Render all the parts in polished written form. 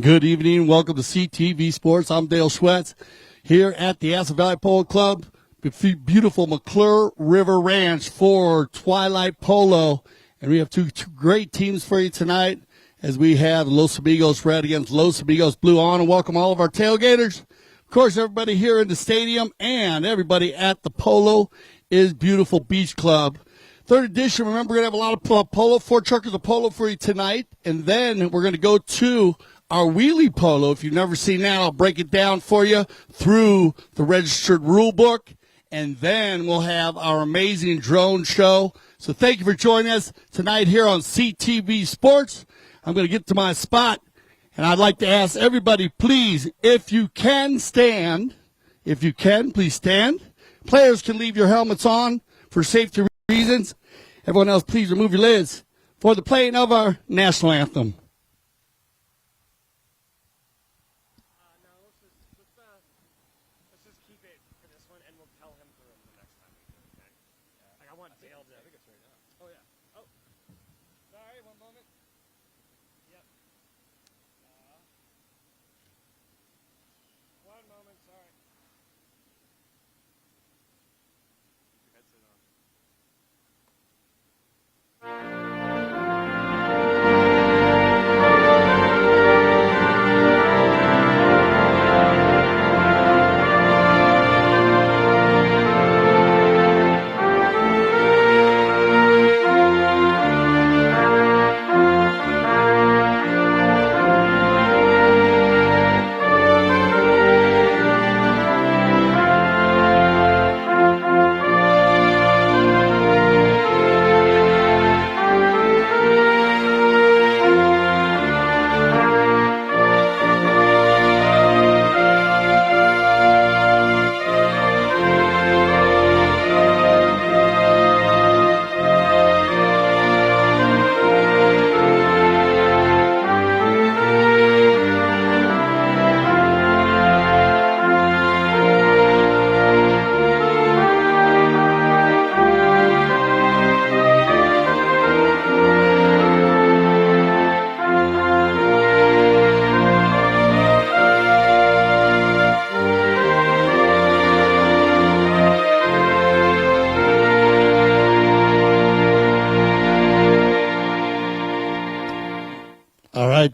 Good evening. Welcome to CTV Sports. I'm Dale Schwetz here at the Aspen Valley Polo Club, beautiful McClure River Ranch for Twilight Polo. And we have two great teams for you tonight as we have Los Amigos Red against Los Amigos Blue. On and welcome all of our tailgaters. Of course, everybody here in the stadium and everybody at the Polo is Beautiful Beach Club. Third edition, remember, we're going to have a lot of polo, 4 chuckers of polo for you tonight. And then we're going to go to our wheelie polo. If you've never seen that, I'll break it down for you through the registered rule book. And then we'll have our amazing drone show. So thank you for joining us tonight here on CTV Sports. I'm going to get to my spot, and I'd like to ask everybody, please, if you can, please stand. Players can leave your helmets on for safety reasons. Everyone else, please remove your lids for the playing of our national anthem.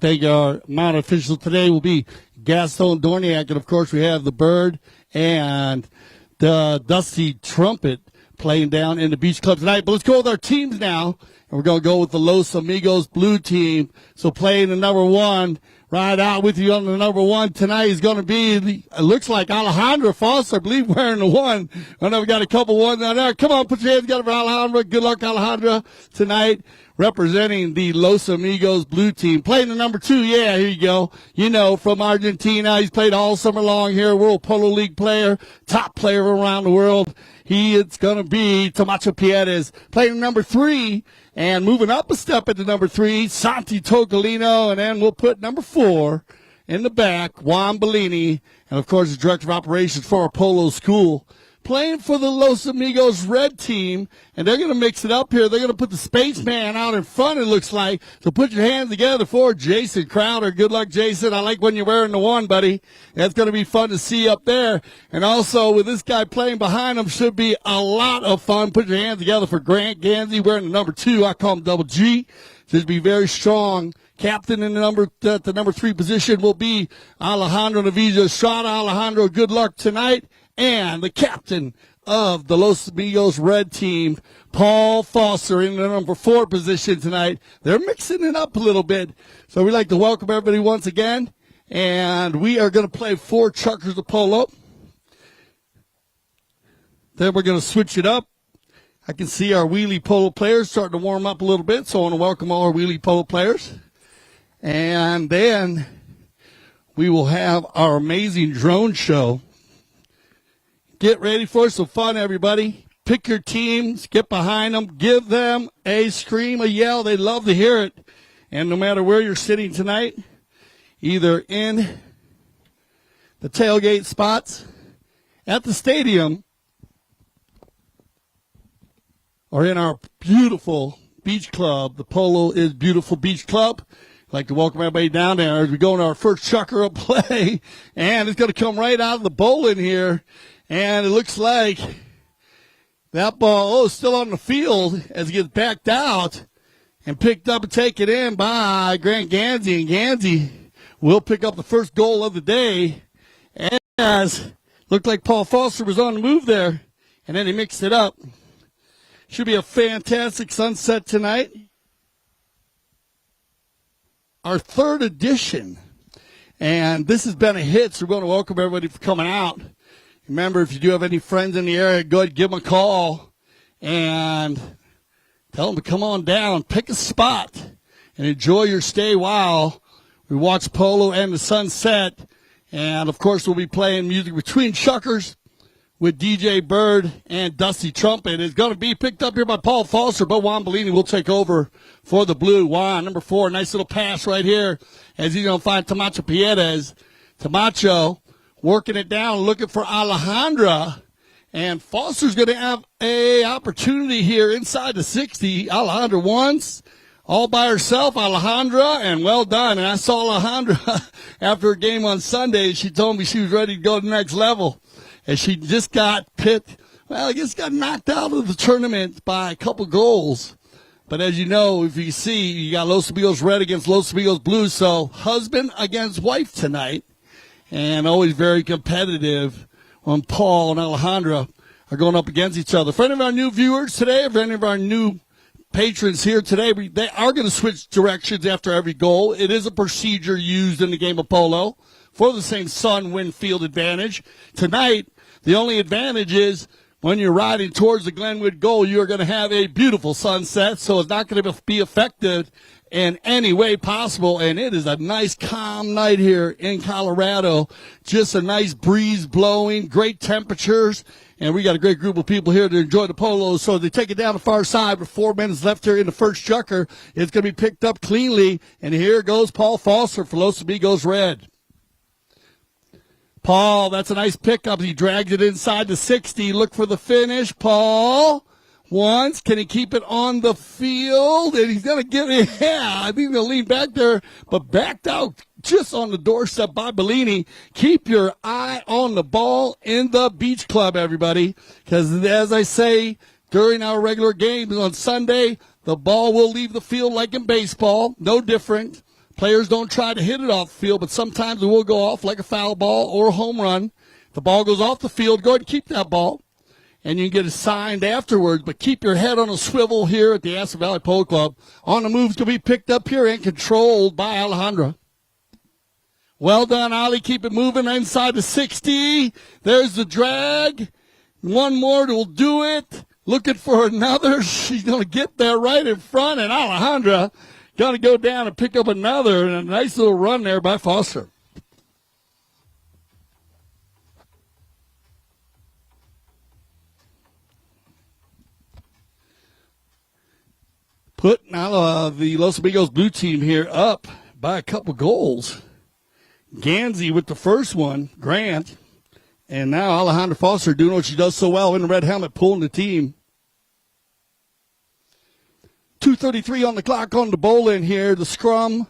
Thank you. Our mounted official today will be Gaston Dorniak, and of course we have the Bird and the Dusty Trumpet playing down in the Beach Club tonight. But let's go with our teams now, and we're going to go with the Los Amigos Blue team. So playing the number 1, right out with you on the number 1 tonight is going to be, it looks like Alejandra Foster, I believe, wearing the 1. I know we got a couple ones out there. Come on, put your hands together for Alejandra. Good luck, Alejandra, tonight, representing the Los Amigos Blue team. Playing the number 2, yeah, here you go. You know, from Argentina. He's played all summer long here, World Polo League player, top player around the world. It's going to be Tomacho Pierres. Playing number 3, and moving up a step at the number 3, Santi Tocolino, and then we'll put number 4 in the back, Juan Bellini, and of course the director of operations for our polo school. Playing for the Los Amigos Red team, and they're going to mix it up here. They're going to put the spaceman out in front, it looks like. So put your hands together for Jason Crowder. Good luck, Jason. I like when you're wearing the 1, buddy. That's going to be fun to see up there. And also, with this guy playing behind him, should be a lot of fun. Put your hands together for Grant Gansey wearing the number 2. I call him Double G. Should be very strong. Captain in the number 3 position will be Alejandro Navija Estrada. Alejandro, good luck tonight. And the captain of the Los Amigos Red team, Paul Foster, in the number 4 position tonight. They're mixing it up a little bit. So we'd like to welcome everybody once again. And we are going to play 4 chuckers of polo. Then we're going to switch it up. I can see our wheelie polo players starting to warm up a little bit. So I want to welcome all our wheelie polo players. And then we will have our amazing drone show. Get ready for some fun, everybody. Pick your teams, get behind them, give them a scream, a yell. They love to hear it. And no matter where you're sitting tonight, either in the tailgate spots, at the stadium, or in our beautiful beach club, the Polo is Beautiful Beach Club. I'd like to welcome everybody down there as we go into our first chucker of play. And it's going to come right out of the bowl in here. And it looks like that ball is still on the field as it gets backed out. and picked up and taken in by Grant Gansey. And Gansey will pick up the first goal of the day, as looked like Paul Foster was on the move there, and then he mixed it up. Should be a fantastic sunset tonight. Our third edition, and this has been a hit, so we want to welcome everybody for coming out. Remember, if you do have any friends in the area, go ahead and give them a call and tell them to come on down, pick a spot, and enjoy your stay while we watch polo and the sunset. And, of course, we'll be playing music between Shuckers with DJ Bird and Dusty Trumpet. It's going to be picked up here by Paul Foster, but Juan Bellini will take over for the Blue. Juan, number 4, nice little pass right here as he's going to find Tamacho Piedes. Tamacho working it down, looking for Alejandra. And Foster's going to have a opportunity here inside the 60. Alejandra once, all by herself, Alejandra, and well done. And I saw Alejandra after her game on Sunday. She told me she was ready to go to the next level. And she just got got knocked out of the tournament by a couple goals. But as you know, if you see, you got Los Amigos Red against Los Amigos Blue. So husband against wife tonight. And always very competitive when Paul and Alejandra are going up against each other. For any of our new viewers today, for any of our new patrons here today, they are going to switch directions after every goal. It is a procedure used in the game of polo for the same sun-wind field advantage. Tonight, the only advantage is when you're riding towards the Glenwood goal, you are going to have a beautiful sunset, so it's not going to be affected in any way possible. And it is a nice, calm night here in Colorado. Just a nice breeze blowing, great temperatures. And we got a great group of people here to enjoy the polo. So they take it down the far side with 4 minutes left here in the first chucker. It's going to be picked up cleanly. And here goes Paul Foster for Los Amigos Red. Paul, that's a nice pickup. He drags it inside the 60. Look for the finish. Paul, once. Can he keep it on the field? And he's going to get it. Yeah, I think he's going to lean back there, but backed out just on the doorstep by Bellini. Keep your eye on the ball in the Beach Club, everybody. Because as I say, during our regular games on Sunday, the ball will leave the field like in baseball. No different. Players don't try to hit it off the field, but sometimes it will go off like a foul ball or a home run. If the ball goes off the field, go ahead and keep that ball, and you can get it signed afterwards. But keep your head on a swivel here at the Aspen Valley Polo Club. On the move's going to be picked up here and controlled by Alejandra. Well done, Ali. Keep it moving inside the 60. There's the drag. One more will do it. Looking for another. She's going to get there right in front, and Alejandra going to go down and pick up another, and a nice little run there by Foster. Put now the Los Amigos Blue team here up by a couple goals. Gansey with the first one, Grant, and now Alejandra Foster doing what she does so well in the red helmet, pulling the team. 2:33 on the clock on the bowl-in here. The scrum,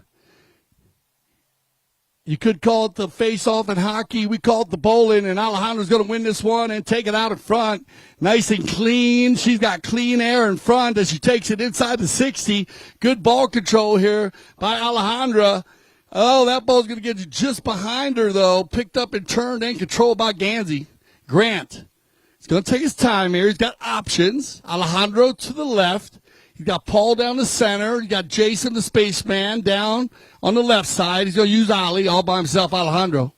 you could call it the face-off in hockey. We call it the bowl-in, and Alejandra's going to win this one and take it out in front. Nice and clean. She's got clean air in front as she takes it inside the 60. Good ball control here by Alejandra. Oh, that ball's going to get just behind her, though. Picked up and turned and controlled by Gansey. Grant, he's going to take his time here. He's got options. Alejandro to the left. You got Paul down the center. You got Jason, the spaceman, down on the left side. He's going to use Ali all by himself, Alejandro.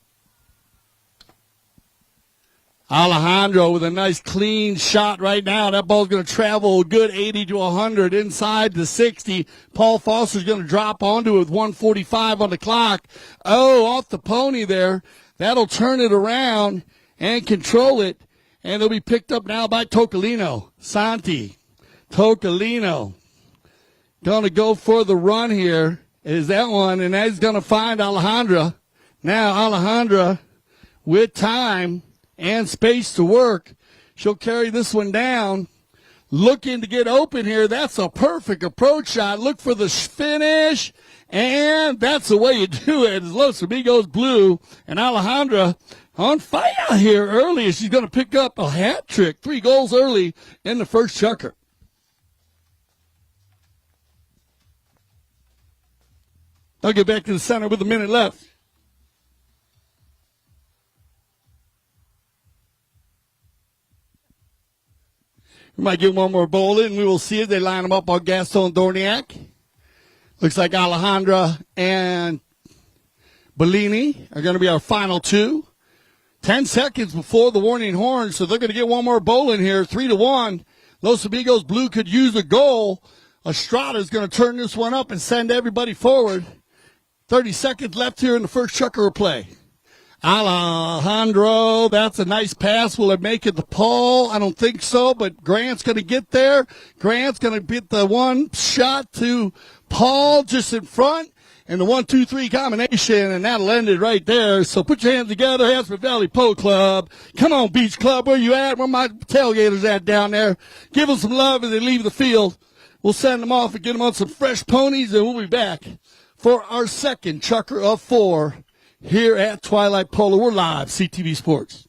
Alejandro with a nice clean shot right now. That ball's going to travel a good 80 to 100 inside the 60. Paul Foster's going to drop onto it with 1:45 on the clock. Oh, off the pony there. That'll turn it around and control it. And it'll be picked up now by Tocolino. Santi. Tocolino going to go for the run here. Is that one, and that's going to find Alejandra. Now Alejandra with time and space to work. She'll carry this one down. Looking to get open here. That's a perfect approach shot. Look for the finish, and that's the way you do it. As Los Amigos Blue and Alejandra on fire here early. She's going to pick up a hat trick. 3 goals early in the first chucker. They'll get back to the center with a minute left. We might get one more bowl in. We will see it. They line them up on Gaston Dorniak. Looks like Alejandra and Bellini are going to be our final two. 10 seconds before the warning horn, so they're going to get one more bowl in here. 3-1. Los Amigos Blue could use a goal. Estrada's going to turn this one up and send everybody forward. 30 seconds left here in the first chucker play. Alejandro, that's a nice pass. Will it make it to Paul? I don't think so, but Grant's going to get there. Grant's going to get the one shot to Paul just in front, and the 1-2-3 combination, and that'll end it right there. So put your hands together, Aspen Valley Polo Club. Come on, Beach Club, where you at? Where my tailgaters at down there? Give them some love as they leave the field. We'll send them off and get them on some fresh ponies, and we'll be back for our second chucker of 4 here at Twilight Polo. We're live, CTV Sports.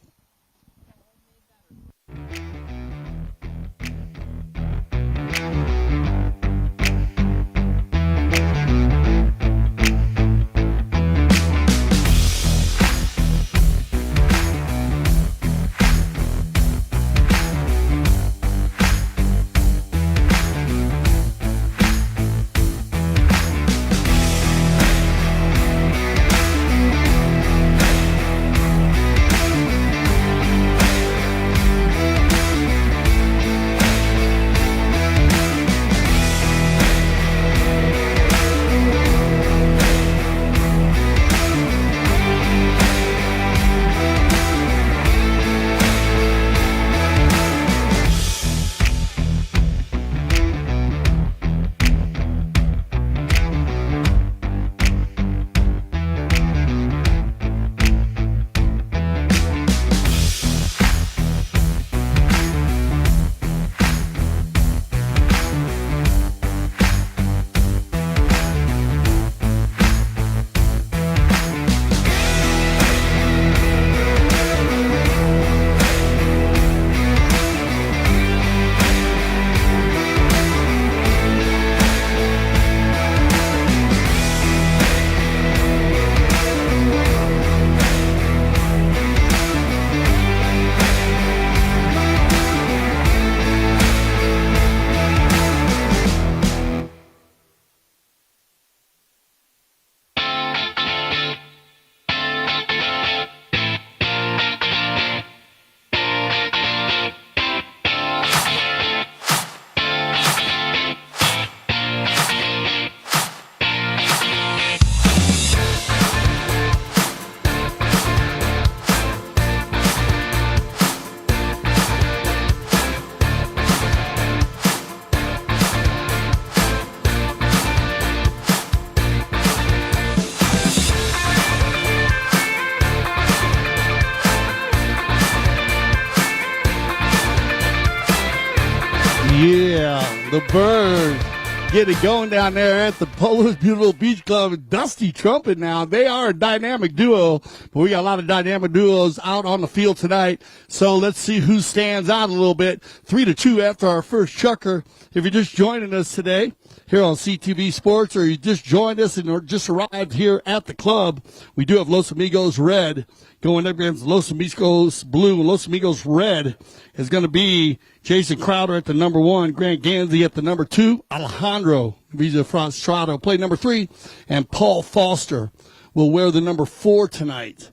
Yeah, the Birds get it going down there at the Polo's Beautiful Beach Club. Dusty Trumpet now. They are a dynamic duo, but we got a lot of dynamic duos out on the field tonight. So let's see who stands out a little bit. 3-2 after our first chucker. If you're just joining us today here on CTV Sports, or you just joined us and just arrived here at the club, we do have Los Amigos Red going up against Los Amigos Blue. Los Amigos Red is going to be Jason Crowder at the number 1, Grant Gansey at the number 2, Alejandro Villastrato play number 3, and Paul Foster will wear the number 4 tonight.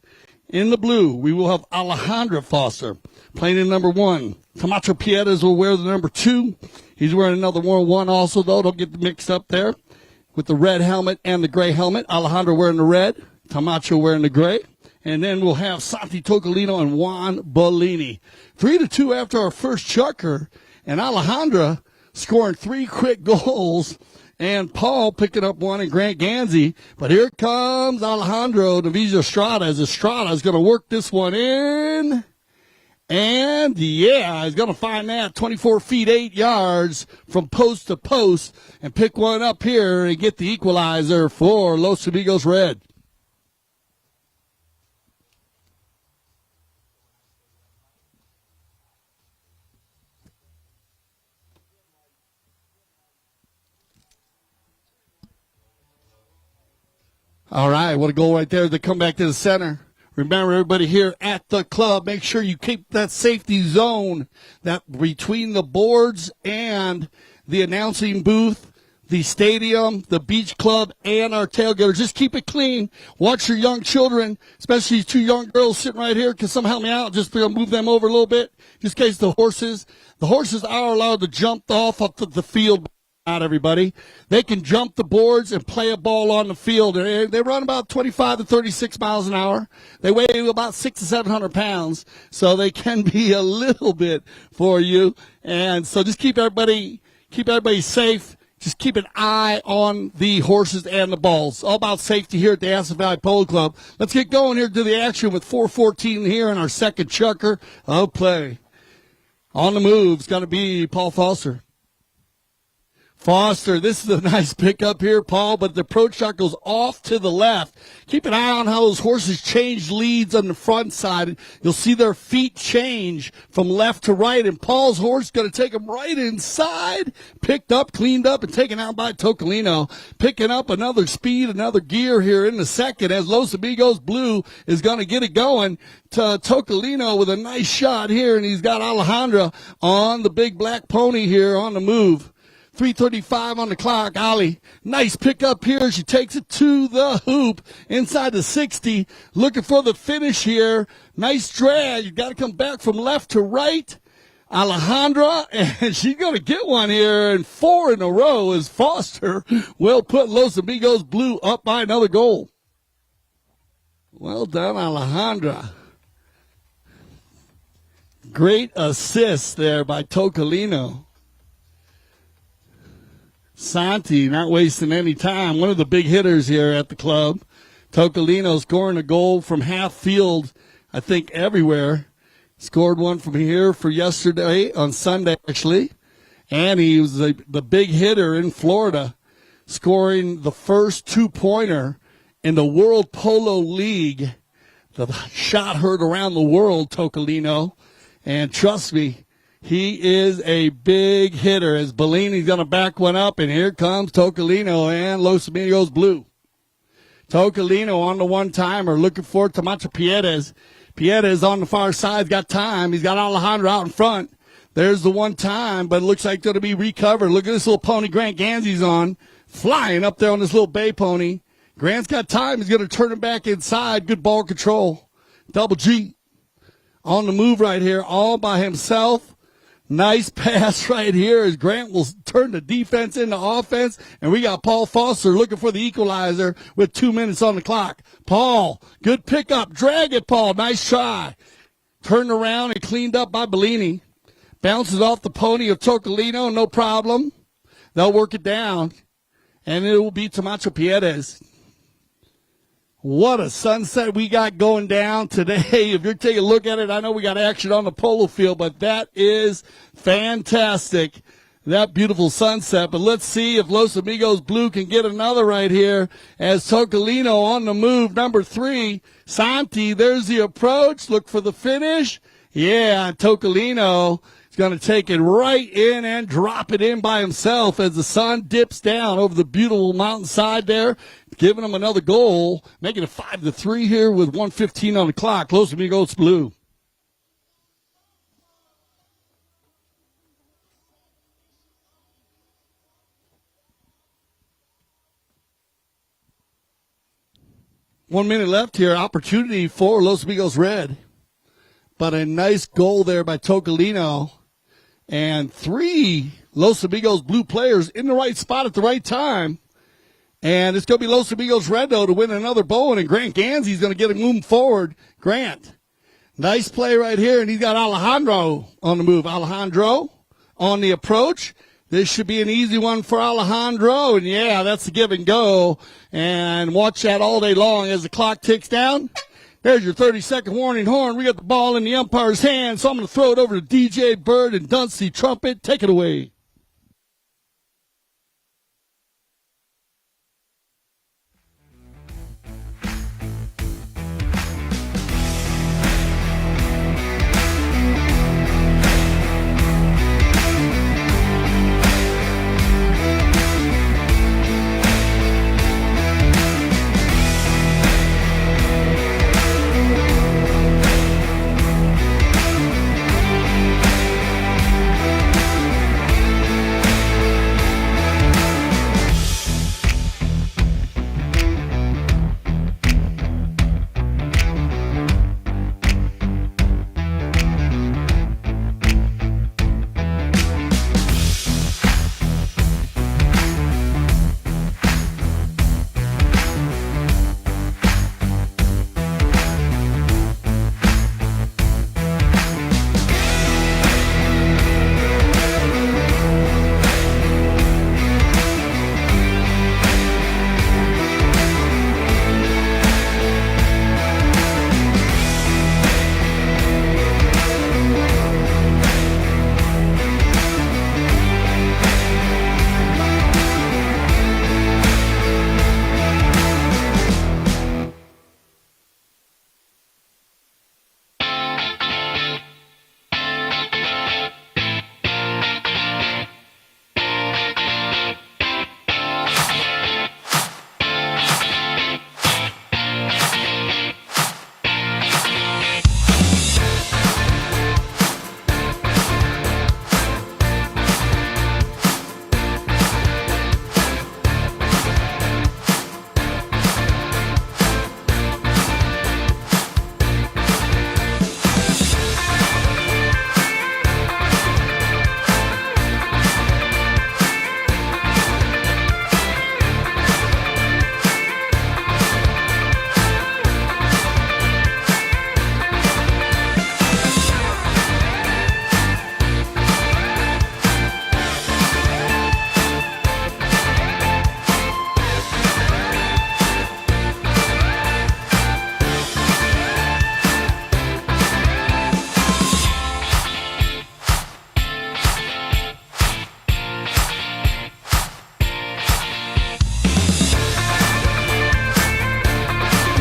In the blue, we will have Alejandro Foster playing in number 1. Camacho Pietas will wear the number 2. He's wearing another 1 also, though. Don't get mixed up there with the red helmet and the gray helmet. Alejandro wearing the red, Camacho wearing the gray. And then we'll have Santi Tocolino and Juan Bellini. 3-2 after our first chucker, and Alejandra scoring 3 quick goals, and Paul picking up 1 and Grant Gansey. But here comes Alejandro Naviza Estrada, as Estrada is going to work this one in. And, yeah, he's going to find that 24 feet, 8 yards from post to post and pick one up here and get the equalizer for Los Amigos Red. All right, what a goal right there. They come back to the center. Remember, everybody here at the club, make sure you keep that safety zone that between the boards and the announcing booth, the stadium, the beach club, and our tailgaters. Just keep it clean. Watch your young children, especially these two young girls sitting right here. Can someone help me out? Just move them over a little bit, just in case the horses are allowed to jump off of the field. Not everybody. They can jump the boards and play a ball on the field. They run about 25 to 36 miles an hour. They weigh about 600 to 700 pounds, so they can be a little bit for you. And so just keep everybody safe. Just keep an eye on the horses and the balls. All about safety here at the Aspen Valley Polo Club. Let's get going here to the action with 4:14 here in our second chukker of play. On the move is going to be Paul Foster. Foster, this is a nice pickup here, Paul, but the approach shot goes off to the left. Keep an eye on how those horses change leads on the front side. You'll see their feet change from left to right, and Paul's horse is going to take them right inside. Picked up, cleaned up, and taken out by Tocolino. Picking up another speed, another gear here in the second as Los Amigos Blue is going to get it going. To Tocolino with a nice shot here, and he's got Alejandra on the big black pony here on the move. 3:35 on the clock. Ollie, nice pickup here. She takes it to the hoop inside the 60. Looking for the finish here. Nice drag. You got to come back from left to right. Alejandra, and she's going to get one here, and 4 in a row as Foster will put Los Amigos Blue up by another goal. Well done, Alejandra. Great assist there by Tocolino. Santi not wasting any time. One of the big hitters here at the club. Tocolino scoring a goal from half field, I think everywhere. Scored one from here for yesterday, on Sunday actually. And he was the big hitter in Florida, scoring the first two-pointer in the World Polo League. The shot heard around the world, Tocolino. And trust me, he is a big hitter as Bellini's going to back one up, and here comes Tocolino and Los Amigos Blue. Tocolino on the one-timer, looking for Camacho Piedez. Piedez on the far side, got time. He's got Alejandro out in front. There's the one-time, but it looks like it's going to be recovered. Look at this little pony Grant Ganzi's on, flying up there on this little bay pony. Grant's got time. He's going to turn it back inside. Good ball control. Double G on the move right here, all by himself. Nice pass right here as Grant will turn the defense into offense. And we got Paul Foster looking for the equalizer with 2 minutes on the clock. Paul, good pickup. Drag it, Paul. Nice try. Turned around and cleaned up by Bellini. Bounces off the pony of Tocolino, no problem. They'll work it down. And it will be Camacho Piedez. What a sunset we got going down today. If you're taking a look at it, I know we got action on the polo field, but that is fantastic. That beautiful sunset. But let's see if Los Amigos Blue can get another right here as Tocolino on the move. Number 3, Santi, there's the approach. Look for the finish. Yeah, Tocolino is going to take it right in and drop it in by himself as the sun dips down over the beautiful mountainside there, giving him another goal, making it 5-3 here with 1:15 on the clock. Los Amigos Blue. One minute left here. Opportunity for Los Amigos Red. But a nice goal there by Tocolino. And 3 Los Amigos Blue players in the right spot at the right time. And it's going to be Los Amigos Red, though, to win another bowl. And Grant Ganzi's going to get it moving forward. Grant, nice play right here. And he's got Alejandro on the move. Alejandro on the approach. This should be an easy one for Alejandro. And, yeah, that's the give and go. And watch that all day long as the clock ticks down. There's your 30-second warning horn. We got the ball in the umpire's hand, so I'm going to throw it over to DJ Bird and Duncy Trumpet. Take it away.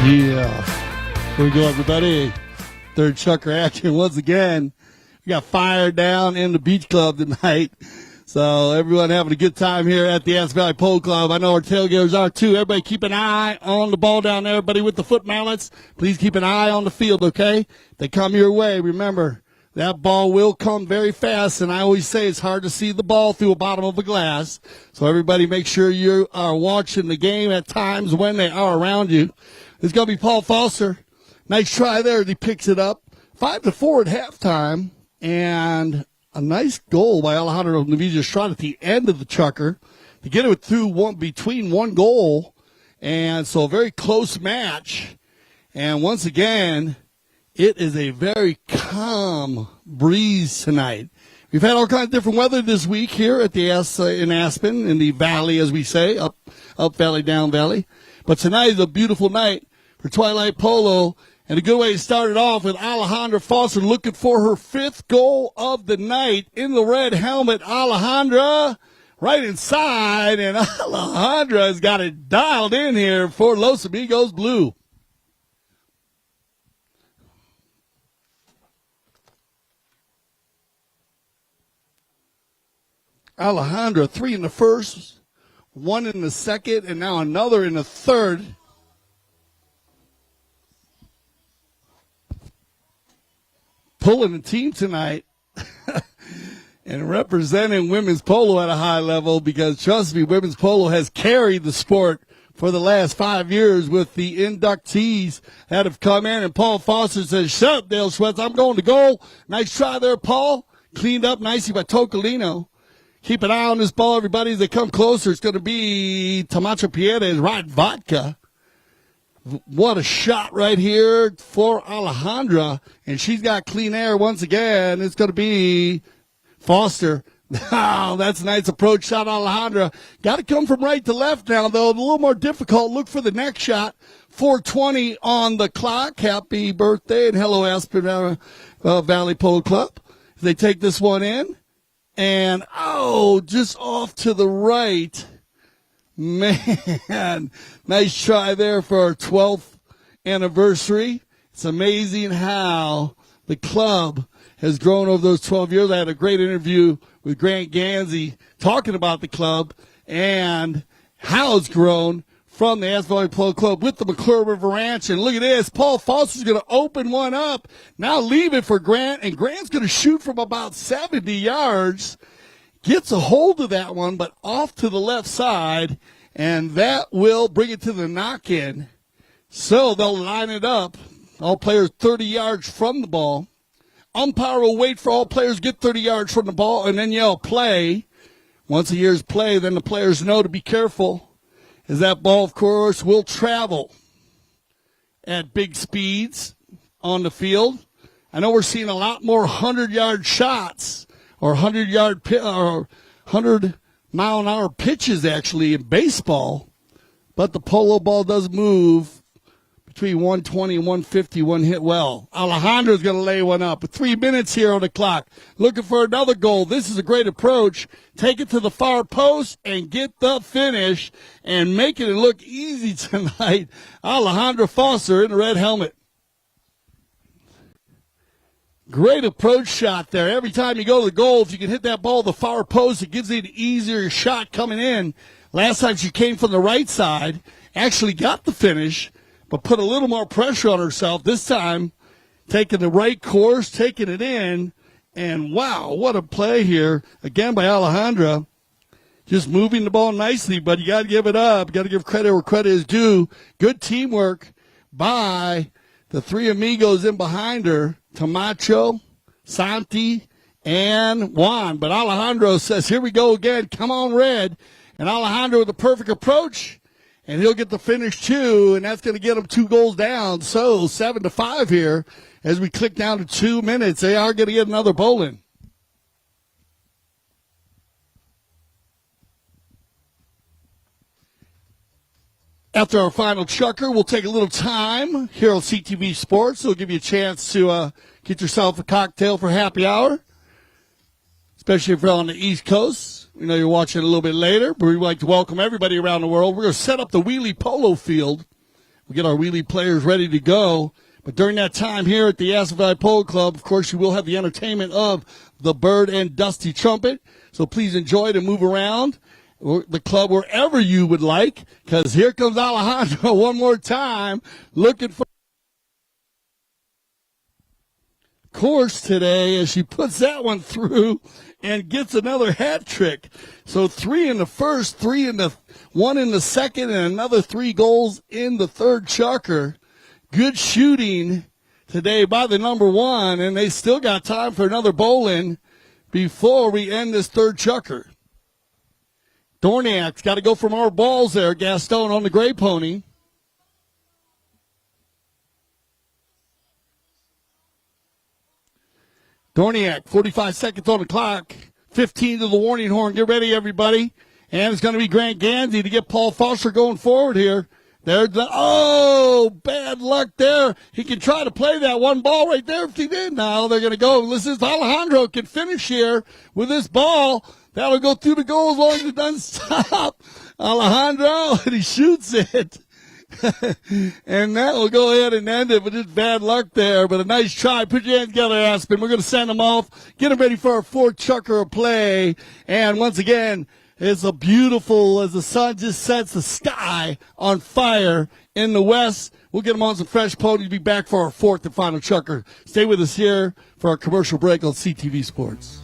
Yeah. Here we go, everybody. Third chucker action once again. We got fire down in the beach club tonight. So everyone having a good time here at the Aspen Valley Polo Club. I know our tailgaters are too. Everybody keep an eye on the ball down there. Everybody with the foot mallets, please keep an eye on the field, okay? They come your way. Remember, that ball will come very fast, and I always say it's hard to see the ball through the bottom of a glass. So everybody make sure you are watching the game at times when they are around you. It's going to be Paul Foster. Nice try there as he picks it up. 5-4 at halftime, and a nice goal by Alejandro Navidia shot at the end of the chucker to get it through between one goal. And so a very close match. And once again, it is a very calm breeze tonight. We've had all kinds of different weather this week here at the in Aspen, in the valley, as we say, up valley, down valley. But tonight is a beautiful night for Twilight Polo. And a good way to start it off with Alejandra Foster looking for her fifth goal of the night in the red helmet. Alejandra right inside, and Alejandra has got it dialed in here for Los Amigos Blue. Alejandra, 3 in the first, 1 in the second, and now another in the third. Pulling the team tonight and representing women's polo at a high level, because trust me, women's polo has carried the sport for the last 5 years with the inductees that have come in. And Paul Foster says, shut up, Dale Schwetz, I'm going to goal. Nice try there, Paul. Cleaned up nicely by Tocolino. Keep an eye on this ball, everybody, as they come closer. It's going to be Tamacho Pierre's right vodka. What a shot right here for Alejandra. And she's got clean air once again. It's going to be Foster. Oh, that's a nice approach shot, Alejandra. Got to come from right to left now, though. A little more difficult. Look for the next shot. 4:20 on the clock. Happy birthday and hello, Aspen Valley Polo Club. They take this one in. And, just off to the right. Man, nice try there for our 12th anniversary. It's amazing how the club has grown over those 12 years. I had a great interview with Grant Gansey talking about the club and how it's grown from the Aspen Valley Polo Club with the McClure River Ranch. And look at this. Paul Foster's going to open one up. Now leave it for Grant, and Grant's going to shoot from about 70 yards. Gets a hold of that one, but off to the left side, and that will bring it to the knock-in. So they'll line it up. All players 30 yards from the ball. Umpire will wait for all players to get 30 yards from the ball and then yell play. Once a year's play, then the players know to be careful, as that ball, of course, will travel at big speeds on the field. I know we're seeing a lot more 100-yard shots or 100-mile-an-hour pitches, actually, in baseball. But the polo ball does move between 120 and 150, one hit well. Alejandra's going to lay one up. 3 minutes here on the clock. Looking for another goal. This is a great approach. Take it to the far post and get the finish and make it look easy tonight. Alejandra Foster in the red helmet. Great approach shot there. Every time you go to the goal, if you can hit that ball to the far post, it gives you an easier shot coming in. Last time she came from the right side, actually got the finish, but put a little more pressure on herself. This time, taking the right course, taking it in, and wow, what a play here. Again by Alejandra. Just moving the ball nicely, but you got to give it up. Got to give credit where credit is due. Good teamwork by the three amigos in behind her. Camacho, Santi, and Juan. But Alejandro says, here we go again. Come on, Red. And Alejandro with the perfect approach. And he'll get the finish, too. And that's going to get him 2 goals down. So 7-5 here as we click down to 2 minutes. They are going to get another bowling. After our final chucker, we'll take a little time here on CTV Sports. It'll give you a chance to get yourself a cocktail for happy hour, especially if you're on the East Coast. We know you're watching a little bit later, but we'd like to welcome everybody around the world. We're going to set up the Wheelie Polo Field We'll get our wheelie players ready to go. But during that time here at the Aspen Valley Polo Club, of course, you will have the entertainment of the Bird and Dusty Trumpet. So please enjoy it and move around the club wherever you would like, because here comes Alejandro one more time looking for course today as she puts that one through and gets another hat trick. So 3 in the first, 1 in the second, and another 3 goals in the third chukker. Good shooting today by the number 1, and they still got time for another bowl-in before we end this third chukker. Dorniak's got to go for more balls there, Gaston on the gray pony. Dorniak, 45 seconds on the clock, 15 to the warning horn. Get ready, everybody. And it's going to be Grant Gansey to get Paul Foster going forward here. There's bad luck there. He can try to play that one ball right there if he did. Now they're going to go. Listen, Alejandro can finish here with this ball. That'll go through the goal as long as it doesn't stop. Alejandro, and he shoots it. And that will go ahead and end it, but just bad luck there. But a nice try. Put your hands together, Aspen. We're going to send them off, get them ready for our 4th chukker of play. And once again, it's a beautiful, as the sun just sets the sky on fire in the west. We'll get them on some fresh ponies. Be back for our 4th and final chukker. Stay with us here for our commercial break on CTV Sports.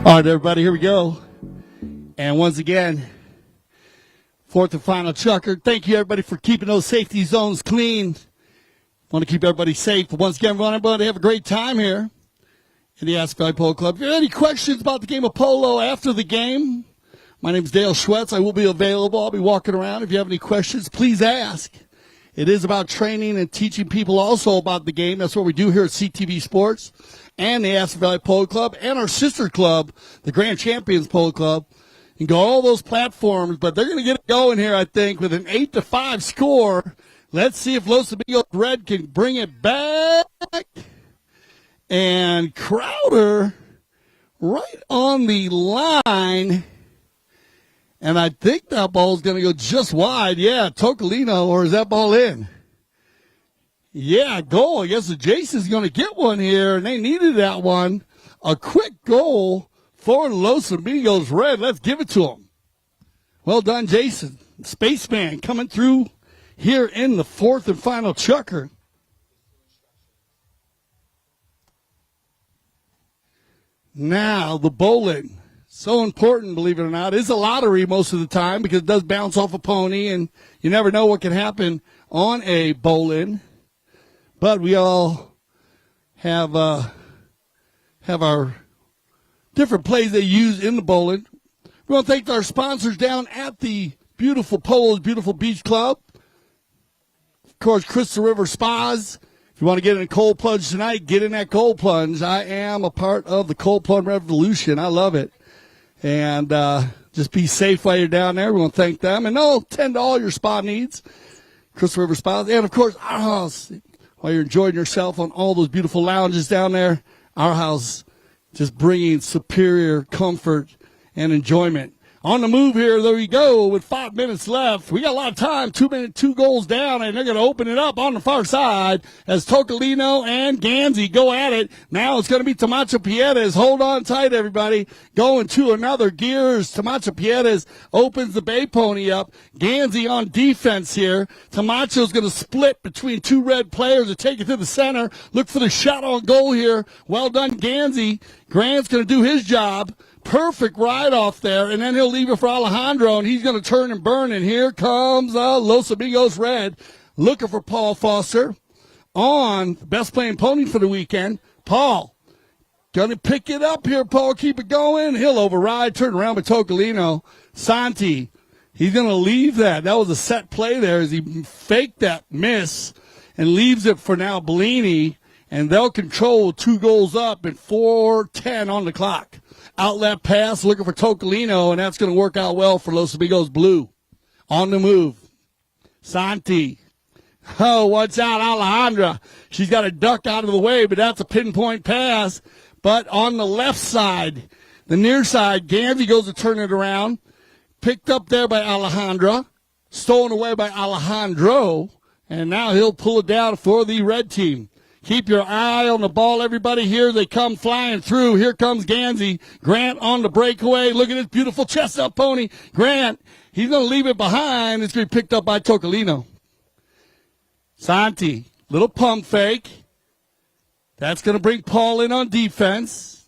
All right, everybody, here we go. And once again, 4th and final chukker. Thank you, everybody, for keeping those safety zones clean. Want to keep everybody safe. But once again, we want everybody to have a great time here in the Aspen Valley Polo Club. If you have any questions about the game of polo after the game, my name is Dale Schwetz. I will be available. I'll be walking around. If you have any questions, please ask. It is about training and teaching people also about the game. That's what we do here at CTV Sports and the Aspen Valley Polo Club and our sister club, the Grand Champions Polo Club. You can go all those platforms, but they're going to get it going here, I think, with an 8-5 score. Let's see if Los Amigos Red can bring it back. And Crowder right on the line. And I think that ball's going to go just wide. Yeah, Tocolino, or is that ball in? Yeah, goal. I guess the Jason's going to get one here, and they needed that one. A quick goal for Los Amigos Red. Let's give it to him. Well done, Jason. Spaceman coming through here in the fourth and final chukker. Now, the bowling. So important, believe it or not. It's a lottery most of the time because it does bounce off a pony, and you never know what can happen on a bowling. But we all have our different plays they use in the bowling. We want to thank our sponsors down at the beautiful Polo's Beautiful Beach Club. Of course, Crystal River Spas. If you want to get in a cold plunge tonight, get in that cold plunge. I am a part of the cold plunge revolution. I love it. And just be safe while you're down there. We want to thank them. And they'll tend to all your spa needs. Crystal River Spas. And, of course, Our House. While you're enjoying yourself on all those beautiful lounges down there, Our House just bringing superior comfort and enjoyment. On the move here, there we go, with 5 minutes left. We got a lot of time, 2 goals down, and they're going to open it up on the far side as Tocolino and Gansey go at it. Now it's going to be Tamacho Piedras. Hold on tight, everybody. Going to another gears. Tamacho Piedras opens the Bay Pony up. Gansey on defense here. Tamacho's going to split between 2 red players and take it to the center. Look for the shot on goal here. Well done, Gansey. Grant's going to do his job. Perfect ride off there, and then he'll leave it for Alejandro, and he's going to turn and burn, and here comes Los Amigos Red looking for Paul Foster on best playing pony for the weekend. Paul, going to pick it up here, Paul. Keep it going. He'll override, turn around with Tocolino. Santi, he's going to leave that. That was a set play there as he faked that miss and leaves it for now Bellini, and they'll control 2 goals up and 4:10 on the clock. Outlet pass, looking for Tocolino, and that's going to work out well for Los Amigos Blue. On the move. Santi. Oh, watch out, Alejandra. She's got to duck out of the way, but that's a pinpoint pass. But on the left side, the near side, Gansey goes to turn it around. Picked up there by Alejandra. Stolen away by Alejandro. And now he'll pull it down for the red team. Keep your eye on the ball, everybody. Here they come flying through. Here comes Gansey. Grant on the breakaway. Look at this beautiful chestnut pony. Grant, he's going to leave it behind. It's going to be picked up by Tocolino. Santi, little pump fake. That's going to bring Paul in on defense.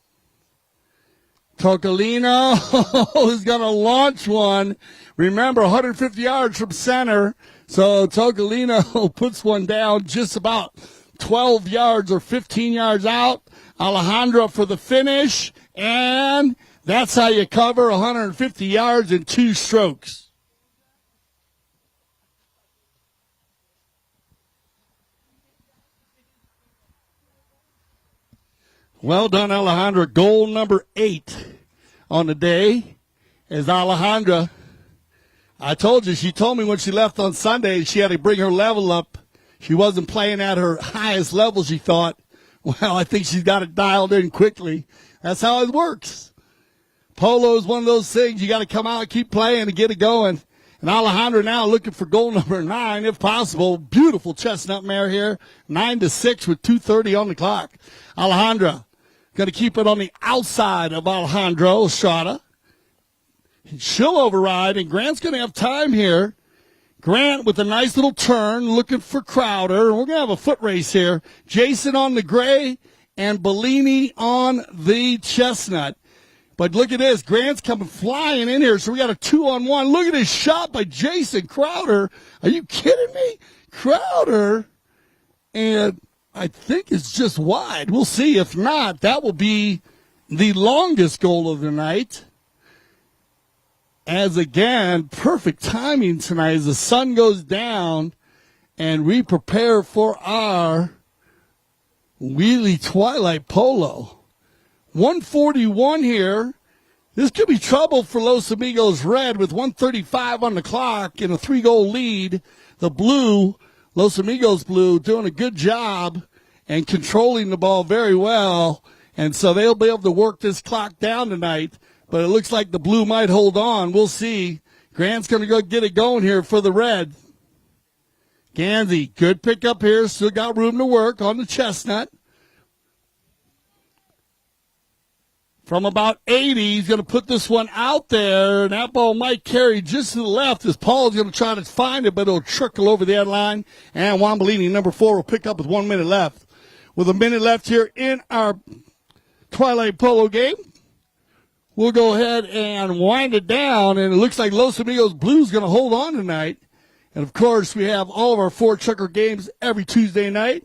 Tocolino is going to launch one. Remember, 150 yards from center. So Tocolino puts one down just about 12 yards or 15 yards out. Alejandro for the finish, and that's how you cover 150 yards in 2 strokes. Well done, Alejandra. Goal number 8 on the day is Alejandra. I told you, she told me when she left on Sunday she had to bring her level up. She wasn't playing at her highest level, she thought. Well, I think she's got it dialed in quickly. That's how it works. Polo is one of those things. You got to come out and keep playing and get it going. And Alejandra now looking for goal number 9, if possible. Beautiful chestnut mare here. 9-6 with 2:30 on the clock. Alejandra going to keep it on the outside of Alejandro Estrada. She'll override, and Grant's going to have time here. Grant with a nice little turn, looking for Crowder. We're going to have a foot race here. Jason on the gray and Bellini on the chestnut. But look at this. Grant's coming flying in here, so we got a 2-on-1. Look at this shot by Jason Crowder. Are you kidding me? Crowder, and I think it's just wide. We'll see. If not, that will be the longest goal of the night. As again, perfect timing tonight as the sun goes down and we prepare for our Wheelie Twilight Polo. 141 here. This could be trouble for Los Amigos Red with 1:35 on the clock and a 3-goal lead. The blue, Los Amigos Blue, doing a good job and controlling the ball very well. And so they'll be able to work this clock down tonight. But it looks like the blue might hold on. We'll see. Grant's going to go get it going here for the red. Gansey, good pickup here. Still got room to work on the chestnut. from about 80. He's going to put this one out there, and that ball might carry just to the left as Paul's going to try to find it, but it'll trickle over the end line. And Wambolini, number 4, will pick up with 1 minute left. With a minute left here in our Twilight Polo game, we'll go ahead and wind it down, and it looks like Los Amigos Blues going to hold on tonight. And, of course, we have all of our 4 checker games every Tuesday night.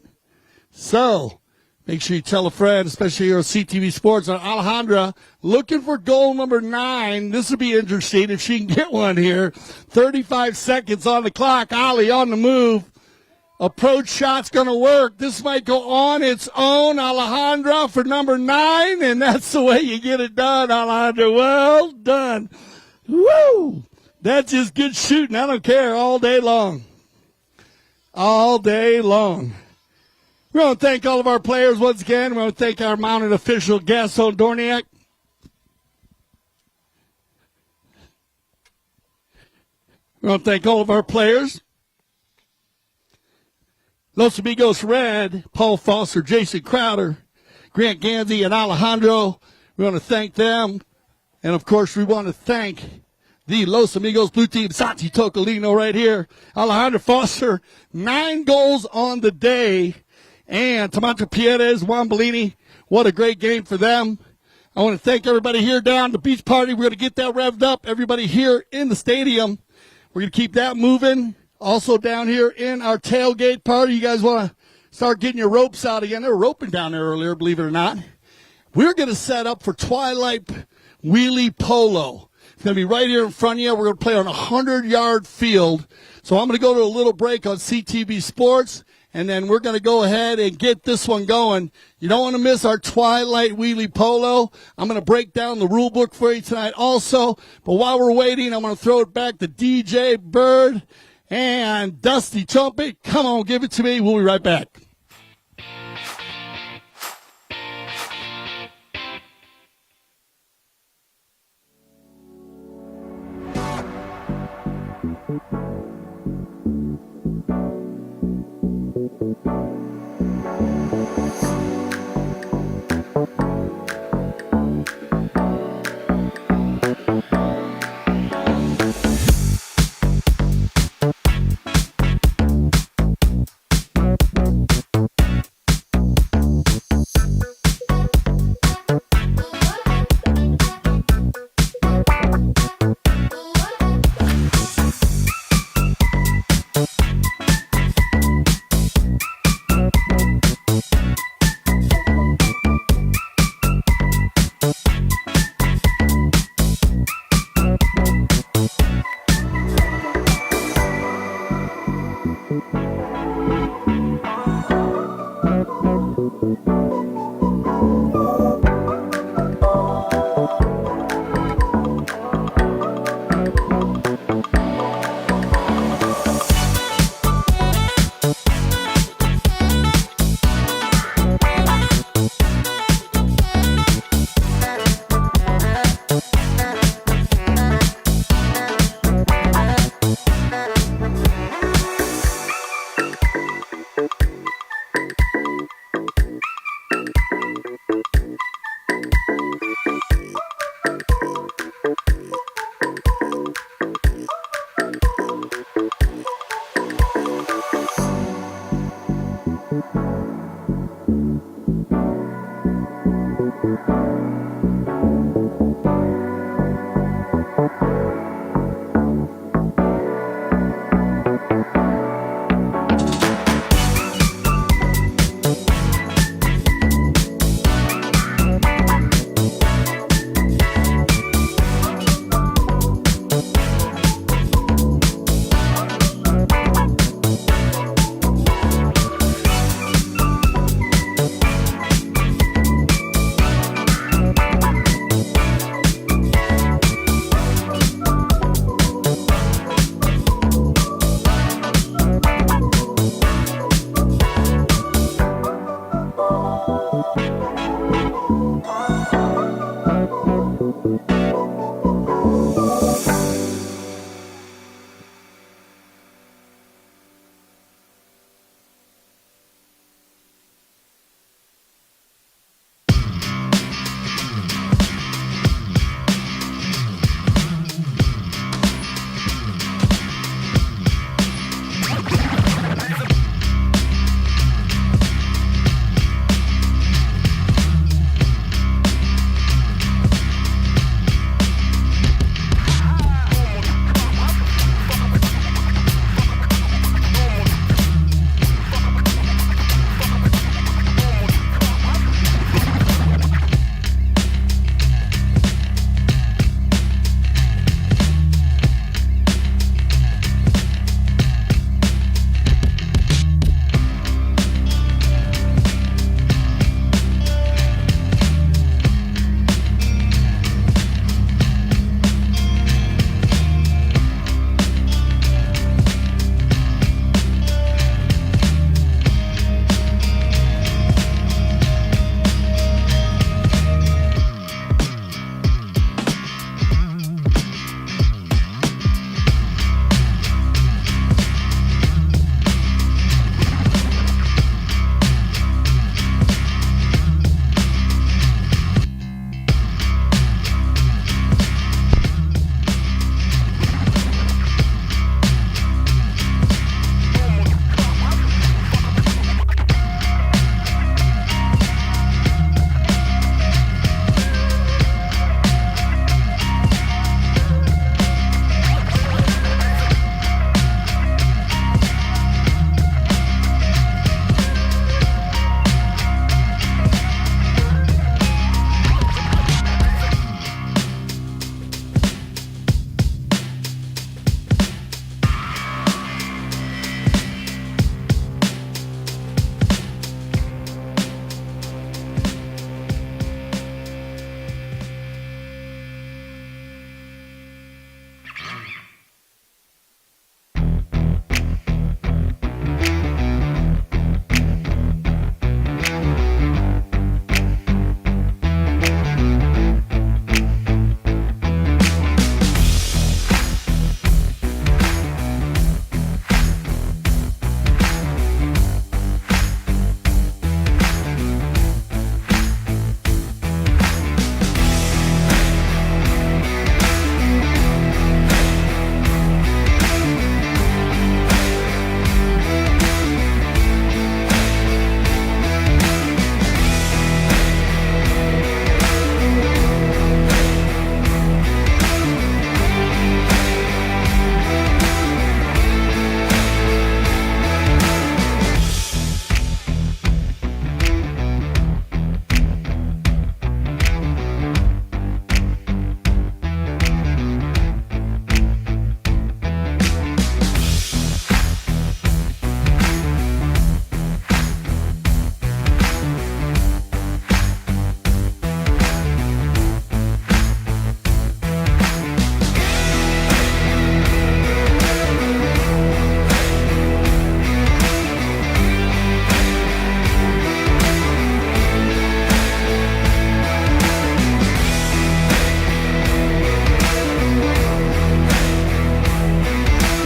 So make sure you tell a friend, especially here on CTV Sports, on Alejandra, looking for goal number 9. This will be interesting if she can get one here. 35 seconds on the clock. Ali on the move. Approach shot's going to work. This might go on its own. Alejandra for number 9, and that's the way you get it done, Alejandra. Well done. Woo! That's just good shooting. I don't care. All day long. All day long. We want to thank all of our players once again. We want to thank our mounted official, Gaston Dorniak. We want to thank all of our players. Los Amigos Red, Paul Foster, Jason Crowder, Grant Ganzi, and Alejandro. We want to thank them. And, of course, we want to thank the Los Amigos Blue Team, Santi Tocolino right here. Alejandro Foster, 9 goals on the day. And Tamanta Pierres, Wambolini, what a great game for them. I want to thank everybody here down at the beach party. We're going to get that revved up. Everybody here in the stadium, we're going to keep that moving. Also down here in our tailgate party, you guys want to start getting your ropes out again. They were roping down there earlier, believe it or not. We're going to set up for Twilight Wheelie Polo. It's going to be right here in front of you. We're going to play on a 100-yard field. So I'm going to go to a little break on CTV Sports, and then we're going to go ahead and get this one going. You don't want to miss our Twilight Wheelie Polo. I'm going to break down the rule book for you tonight also. But while we're waiting, I'm going to throw it back to DJ Bird and Dusty Trumpet. Come on, give it to me. We'll be right back.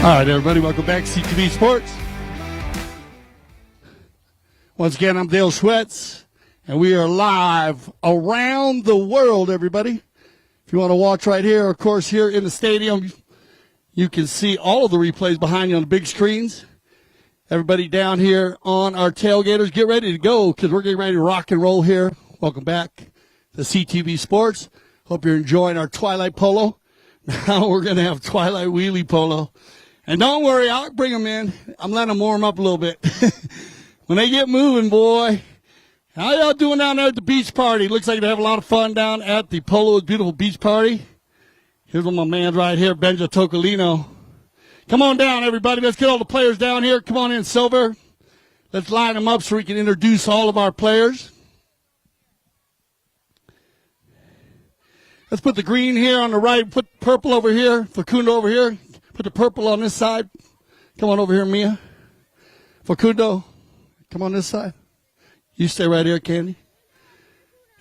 All right, everybody, welcome back to CTV Sports. Once again, I'm Dale Schwetz, and we are live around the world, everybody. If you want to watch right here, of course, here in the stadium, you can see all of the replays behind you on the big screens. Everybody down here on our tailgaters, get ready to go because we're getting ready to rock and roll here. Welcome back to CTV Sports. Hope you're enjoying our Twilight Polo. Now we're going to have Twilight Wheelie Polo. And don't worry, I'll bring them in. I'm letting them warm up a little bit. When they get moving, boy. How y'all doing down there at the beach party? Looks like they have a lot of fun down at the Polo's beautiful beach party. Here's one of my man right here, Benja Tocolino. Come on down, everybody. Let's get all the players down here. Come on in, Silver. Let's line them up so we can introduce all of our players. Let's put the green here on the right. Put purple over here. Facundo over here. Put the purple on this side. Come on over here, Mia. Facundo, come on this side. You stay right here, Candy.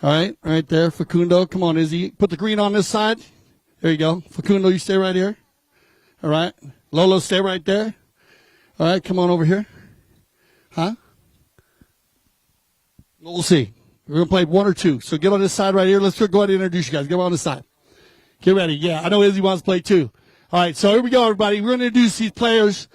All right there. Facundo, come on, Izzy. Put the green on this side. There you go. Facundo, you stay right here. All right. Lolo, stay right there. All right, come on over here. Huh? We'll see. We're going to play one or two. So get on this side right here. Let's go ahead and introduce you guys. Get on this side. Get ready. Yeah, I know Izzy wants to play too. All right, so here we go, everybody. We're going to introduce these players.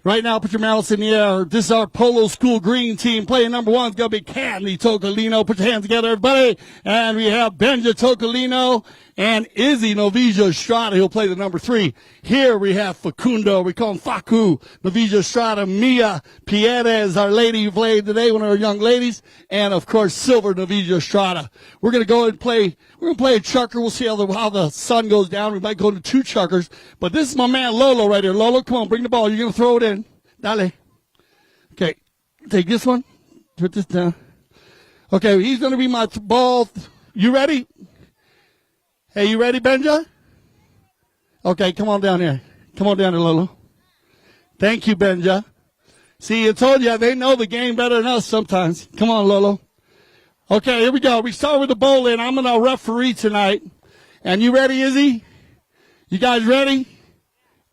Right now, put your mouths in the air. This is our Polo School Green team. Player number one is going to be Candy Tocolino. Put your hands together, everybody. And we have Benja Tocolino and Izzy Novija Estrada. He'll play the number 3. Here we have Facundo. We call him Facu. Novija Estrada. Mia Pierez, our lady who played today, one of our young ladies. And, of course, Silver Novija Estrada. We're going to go and play. We're going to play a chucker. We'll see how the sun goes down. We might go to 2 chuckers. But this is my man Lolo right here. Lolo, come on, bring the ball. You're going to throw it in. Dale. Okay, take this one. Put this down. Okay, he's going to be my ball. You ready? Hey, you ready, Benja? Okay, come on down here. Come on down here, Lolo. Thank you, Benja. See, I told you, they know the game better than us sometimes. Come on, Lolo. Okay, here we go. We start with the bowling. I'm going to referee tonight. And you ready, Izzy? You guys ready?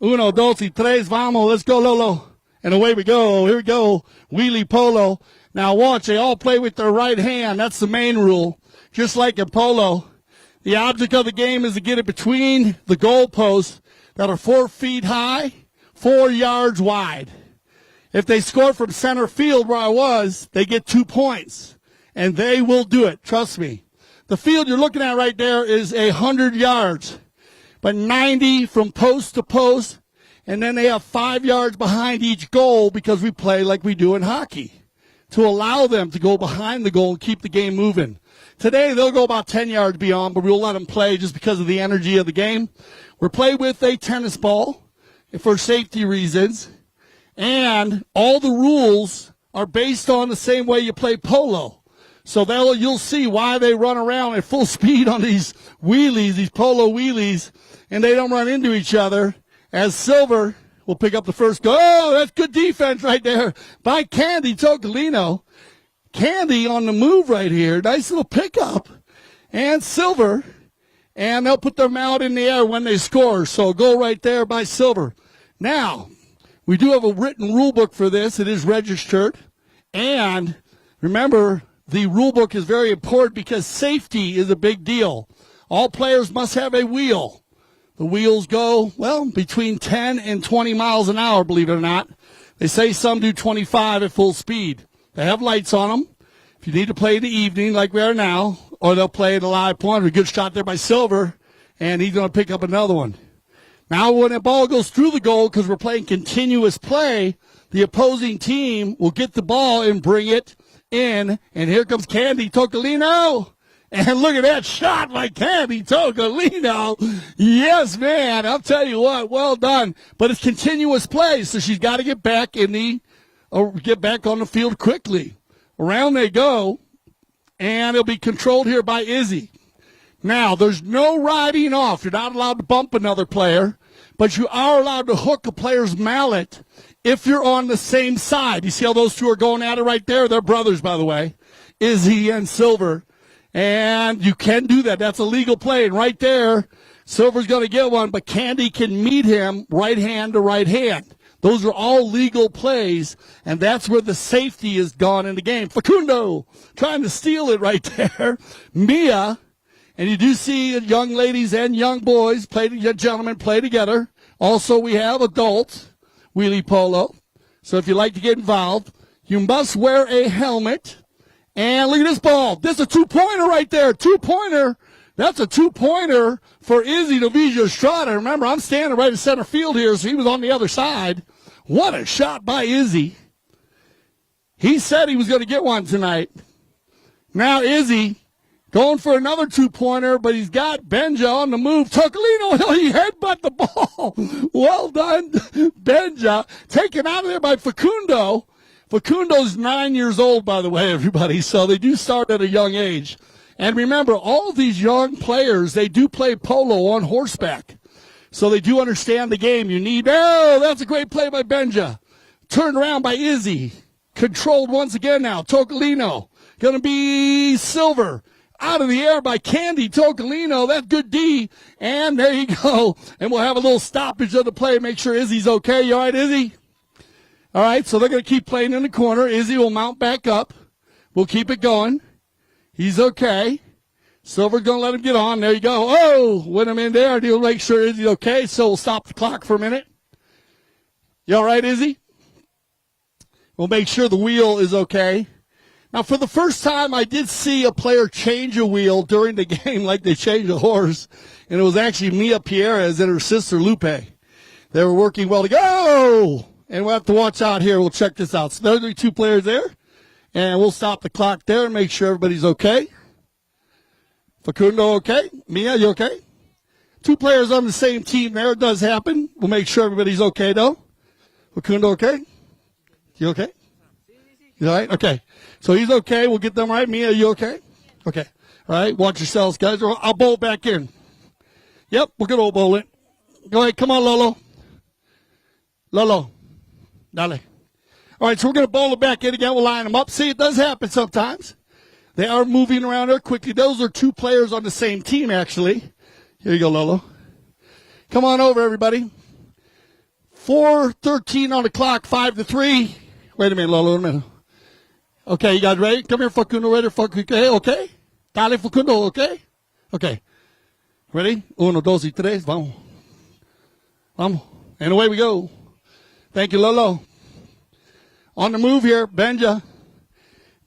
Uno, dos, y tres, vamos. Let's go, Lolo. And away we go. Here we go. Wheelie Polo. Now watch, they all play with their right hand. That's the main rule. Just like in polo. The object of the game is to get it between the goalposts that are 4 feet high, 4 yards wide. If they score from center field where I was, they get 2 points. And they will do it. Trust me. The field you're looking at right there is 100 yards. But 90 from post to post. And then they have 5 yards behind each goal because we play like we do in hockey to allow them to go behind the goal and keep the game moving. Today, they'll go about 10 yards beyond, but we'll let them play just because of the energy of the game. We're playing with a tennis ball for safety reasons, and all the rules are based on the same way you play polo. So you'll see why they run around at full speed on these wheelies, these polo wheelies, and they don't run into each other. As Silver will pick up the first goal. Oh, that's good defense right there by Candy Tocolino. Candy on the move right here. Nice little pickup. And Silver. And they'll put them out in the air when they score. So goal right there by Silver. Now, we do have a written rule book for this. It is registered. And remember, the rule book is very important because safety is a big deal. All players must have a wheel. The wheels go, well, between 10 and 20 miles an hour, believe it or not. They say some do 25 at full speed. They have lights on them. If you need to play in the evening like we are now, or they'll play at a live point. A good shot there by Silver, and he's going to pick up another one. Now when the ball goes through the goal, because we're playing continuous play, the opposing team will get the ball and bring it in. And here comes Candy Tocolino. And look at that shot by Candy Tocolino. Yes, man. I'll tell you what. Well done. But it's continuous play, so she's got to get back on the field quickly. Around they go, and it'll be controlled here by Izzy. Now, there's no riding off. You're not allowed to bump another player, but you are allowed to hook a player's mallet if you're on the same side. You see how those two are going at it right there? They're brothers, by the way, Izzy and Silver. And you can do that. That's a legal play. And right there, Silver's going to get one, but Candy can meet him right hand to right hand. Those are all legal plays, and that's where the safety is gone in the game. Facundo trying to steal it right there. Mia, and you do see young ladies and young boys, gentlemen play together. Also, we have adult wheelie polo. So if you like to get involved, you must wear a helmet. And look at this ball. This is a two-pointer right there. Two-pointer. That's a two-pointer for Izzy Novizio Estrada. Remember, I'm standing right in center field here, so he was on the other side. What a shot by Izzy. He said he was going to get one tonight. Now Izzy going for another two-pointer, but he's got Benja on the move. Tocolino, he headbutt the ball. Well done, Benja. Taken out of there by Facundo. Facundo's 9 years old, by the way, everybody, so they do start at a young age. And remember, all of these young players, they do play polo on horseback. So they do understand the game. That's a great play by Benja. Turned around by Izzy. Controlled once again now. Tocolino. Going to be Silver. Out of the air by Candy Tocolino. That's good D. And there you go. And we'll have a little stoppage of the play. Make sure Izzy's okay. You all right, Izzy? All right, so they're going to keep playing in the corner. Izzy will mount back up. We'll keep it going. He's okay. Silver's going to let him get on. There you go. Oh, went him in there. He'll make sure Izzy's okay, so we'll stop the clock for a minute. You all right, Izzy? We'll make sure the wheel is okay. Now, for the first time, I did see a player change a wheel during the game like they changed a horse, and it was actually Mia Pierres and her sister Lupe. They were working well together. Oh! And we'll have to watch out here. We'll check this out. So there's the two players there, and we'll stop the clock there and make sure everybody's okay. Facundo okay? Mia, you okay? Two players on the same team there. It does happen. We'll make sure everybody's okay, though. Facundo okay? You okay? You all right? Okay. So he's okay. We'll get them right. Mia, you okay? Okay. All right. Watch yourselves, guys. I'll bowl back in. Yep, we're going to bowl it. Go ahead. Come on, Lolo. Lolo. Dale. All right, so we're going to bowl it back in again. We'll line them up. See, it does happen sometimes. They are moving around there quickly. Those are two players on the same team, actually. Here you go, Lolo. Come on over, everybody. 4:13 on the clock, 5-3. Wait a minute, Lolo, a minute. Okay, you guys ready? Come here, Facundo, ready? Facundo, okay? Dale, Facundo, okay? Okay. Ready? 1, 2, y 3. Vamos. Vamos. And away we go. Thank you, Lolo. On the move here, Benja.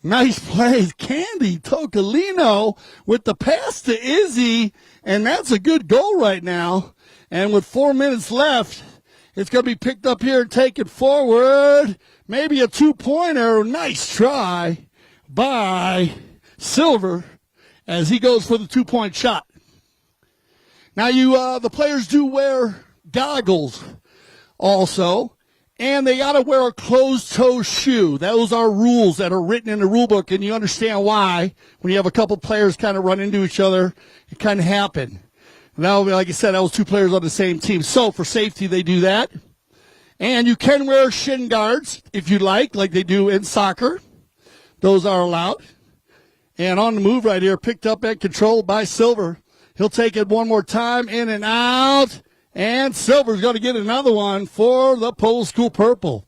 Nice plays. Candy Tocolino with the pass to Izzy, and that's a good goal right now. And with 4 minutes left, it's going to be picked up here and taken forward. Maybe a two-pointer. Nice try by Silver as he goes for the two-point shot. Now, the players do wear goggles also. And they got to wear a closed-toe shoe. Those are rules that are written in the rule book, and you understand why. When you have a couple players kind of run into each other, it kind of happen. Now, like I said, that was two players on the same team. So for safety, they do that. And you can wear shin guards if you like they do in soccer. Those are allowed. And on the move right here, picked up and controlled by Silver. He'll take it one more time, in and out. And Silver's going to get another one for the Polo School Purple.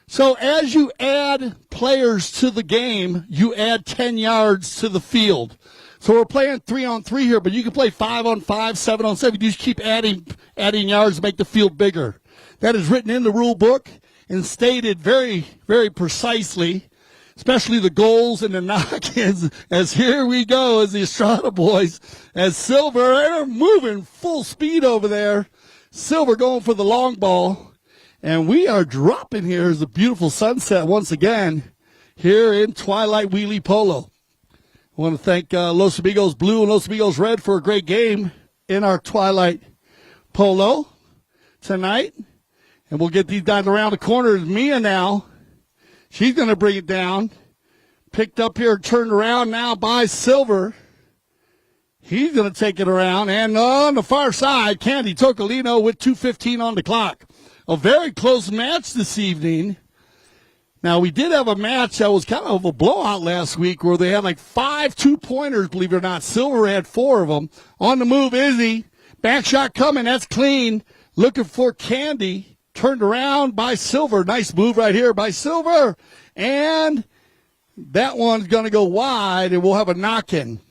So as you add players to the game, you add 10 yards to the field. So we're playing 3-on-3 here, but you can play 5-on-5, 7-on-7. You just keep adding yards to make the field bigger. That is written in the rule book and stated very, very precisely, especially the goals and the knock-ins. As here we go as the Estrada boys, as Silver, they're moving full speed over there. Silver going for the long ball. And we are dropping here as a beautiful sunset once again here in Twilight Wheelie Polo. I want to thank Los Amigos Blue and Los Amigos Red for a great game in our Twilight Polo tonight. And we'll get these guys around the corner. It's Mia now. She's going to bring it down. Picked up here, turned around now by Silver. He's going to take it around. And on the far side, Candy Tocolino with 2:15 on the clock. A very close match this evening. Now, we did have a match that was kind of a blowout last week where they had 5 two-pointers, believe it or not. Silver had 4 of them. On the move, Izzy. Back shot coming. That's clean. Looking for Candy. Turned around by Silver. Nice move right here by Silver. And that one's going to go wide, and we'll have a knock-in.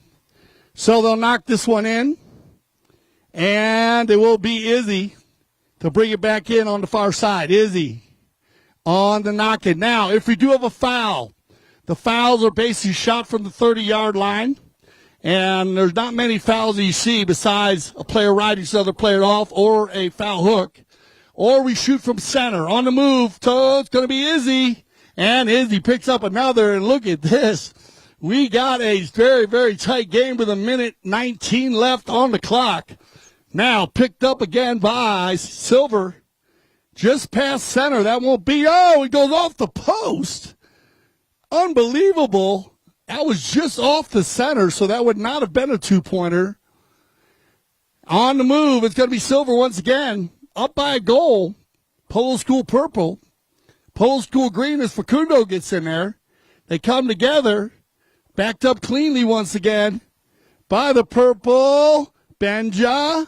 So they'll knock this one in. And it will be Izzy to bring it back in on the far side. Izzy on the knock-in. Now, if we do have a foul, the fouls are basically shot from the 30-yard line. And there's not many fouls that you see besides a player riding the other player off or a foul hook. Or we shoot from center. On the move, so it's going to be Izzy. And Izzy picks up another, and look at this. We got a very, very tight game with 1:19 left on the clock. Now picked up again by Silver. Just past center. That won't be. Oh, it goes off the post. Unbelievable. That was just off the center, so that would not have been a two-pointer. On the move, it's going to be Silver once again. Up by a goal. Polo School purple. Polo School green as Facundo gets in there. They come together. Backed up cleanly once again by the purple. Benja.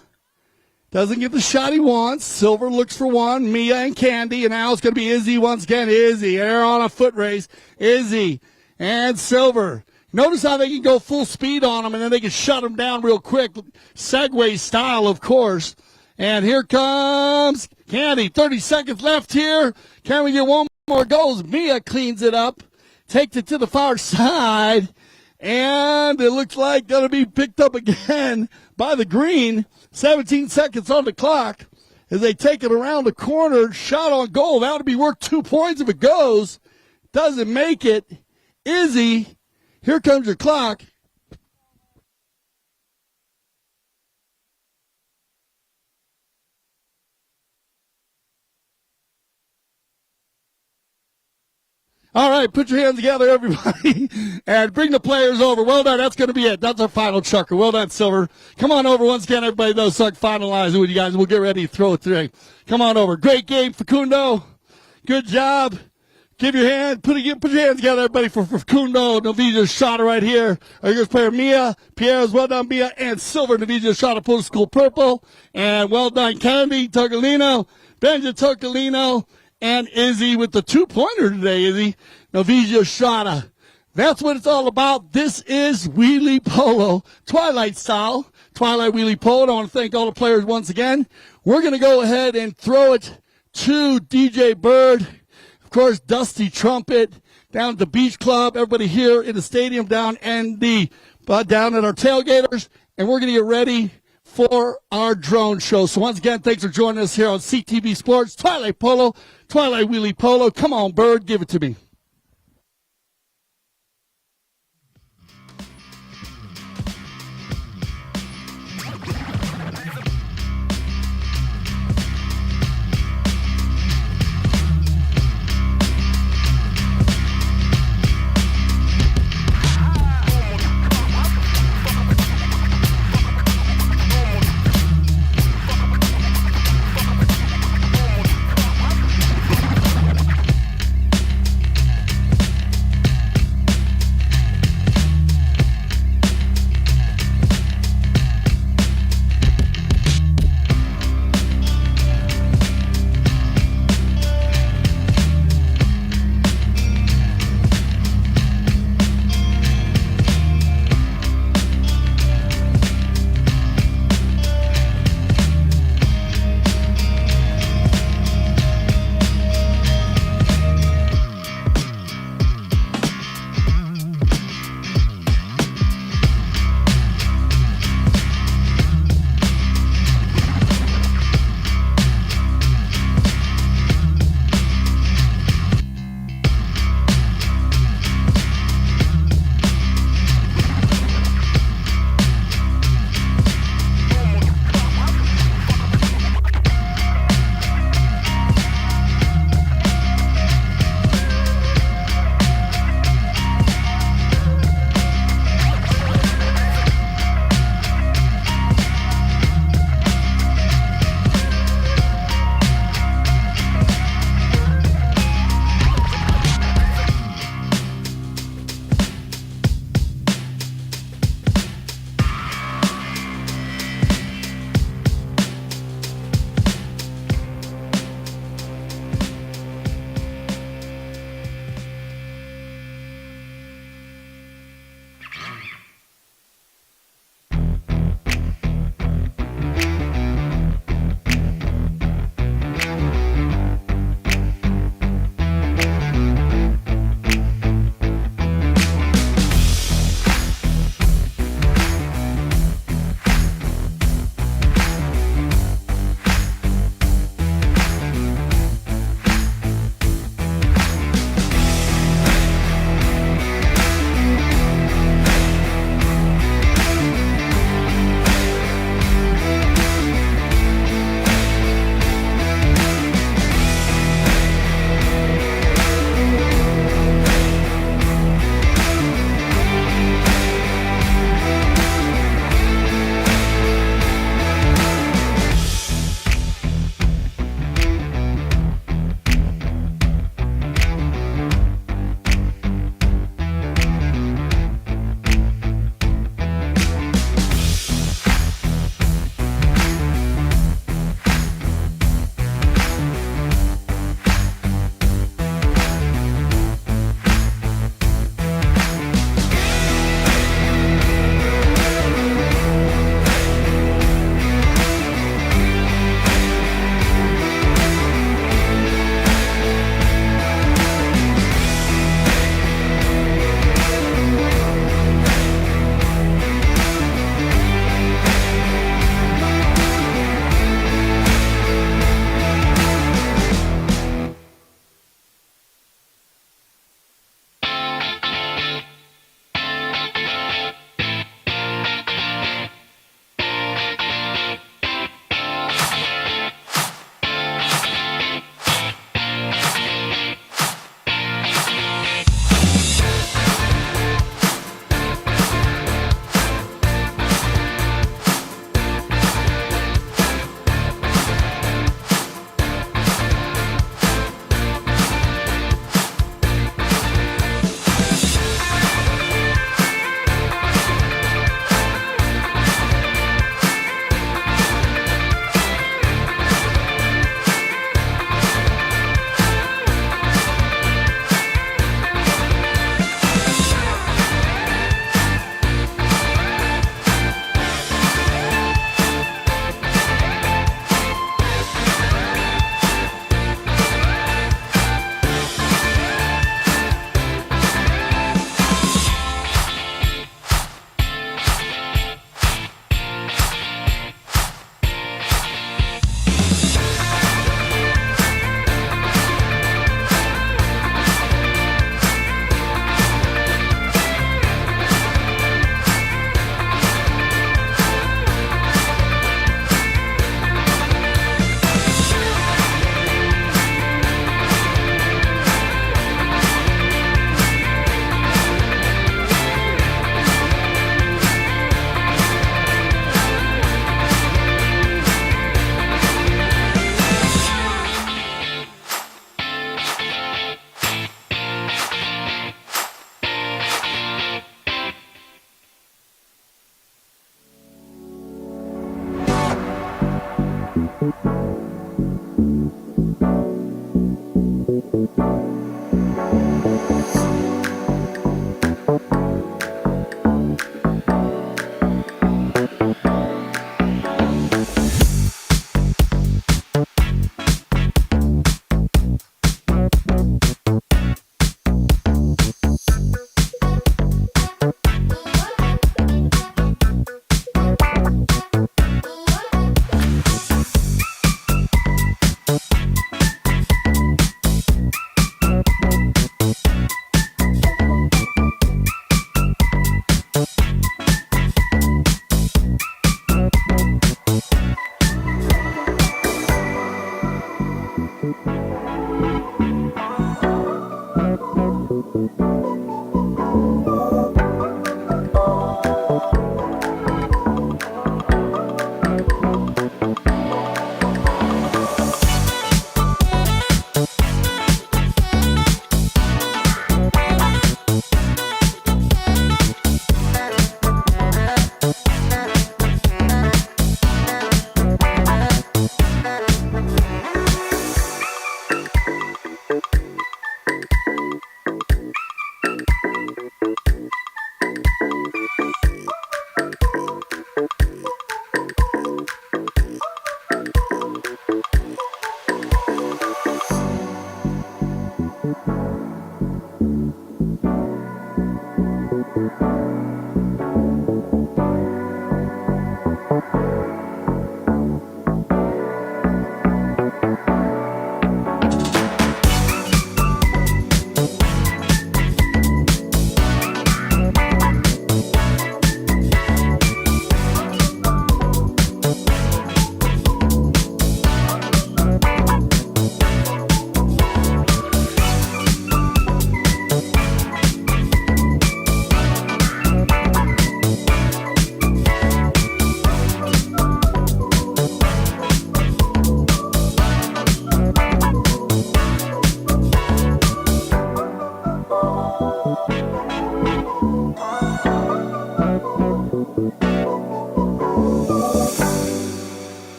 Doesn't get the shot he wants. Silver looks for one. Mia and Candy. And now it's going to be Izzy once again. Izzy. They're on a foot race. Izzy and Silver. Notice how they can go full speed on them, and then they can shut them down real quick. Segway style, of course. And here comes Candy. 30 seconds left here. Can we get one more goal? Mia cleans it up. Takes it to the far side. And it looks like going to be picked up again by the green. 17 seconds on the clock as they take it around the corner. Shot on goal. That would be worth 2 points if it goes. Doesn't make it. Izzy, here comes your clock. All right, put your hands together, everybody, and bring the players over. Well done. That's going to be it. That's our final chucker. Well done, Silver. Come on over once again, everybody. Knows so I can finalize it with you guys. We'll get ready to throw it today. Come on over. Great game, Facundo. Good job. Give your hand. Put your hands together, everybody, for Facundo. Novicia Shota right here. Our Eagles player, Mia. Pierre's well done, Mia. And Silver, Novicia Shota, Polo School purple. And well done, Candy, Togolino, Benja Togolino. And Izzy with the two-pointer today, Izzy. Novicia Shota. That's what it's all about. This is Wheelie Polo, Twilight style, Twilight Wheelie Polo. I want to thank all the players once again. We're going to go ahead and throw it to DJ Bird. Of course, Dusty Trumpet down at the Beach Club. Everybody here in the stadium down and down at our tailgaters. And we're going to get ready for our drone show. So once again, thanks for joining us here on CTV Sports, Twilight Polo, Twilight Wheelie Polo. Come on, Bird, give it to me.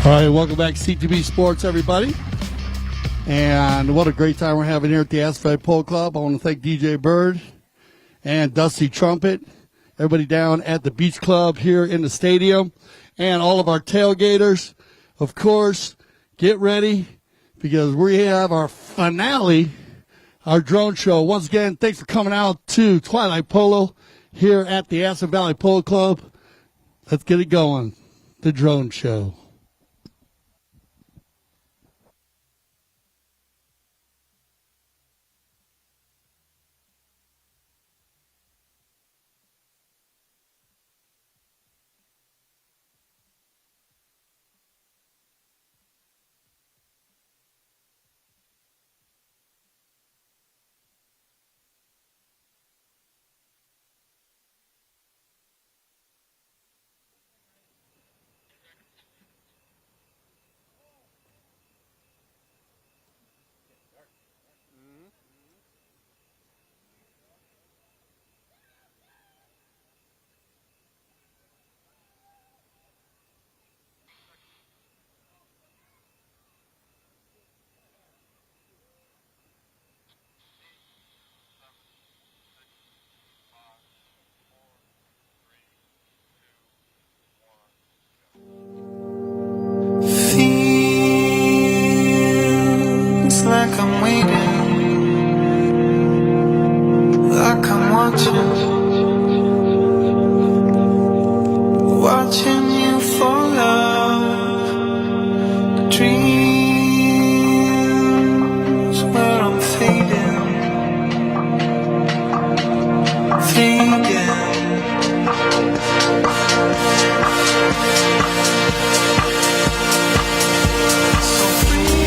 All right, welcome back to C2B Sports, everybody. And what a great time we're having here at the Asphalt Polo Club. I want to thank DJ Bird and Dusty Trumpet, everybody down at the Beach Club here in the stadium, and all of our tailgaters. Of course, get ready because we have our finale, our drone show. Once again, thanks for coming out to Twilight Polo here at the Aspen Valley Polo Club. Let's get it going, the drone show. fading, like I'm watching you fall out. The dreams where I'm fading, fading. So free.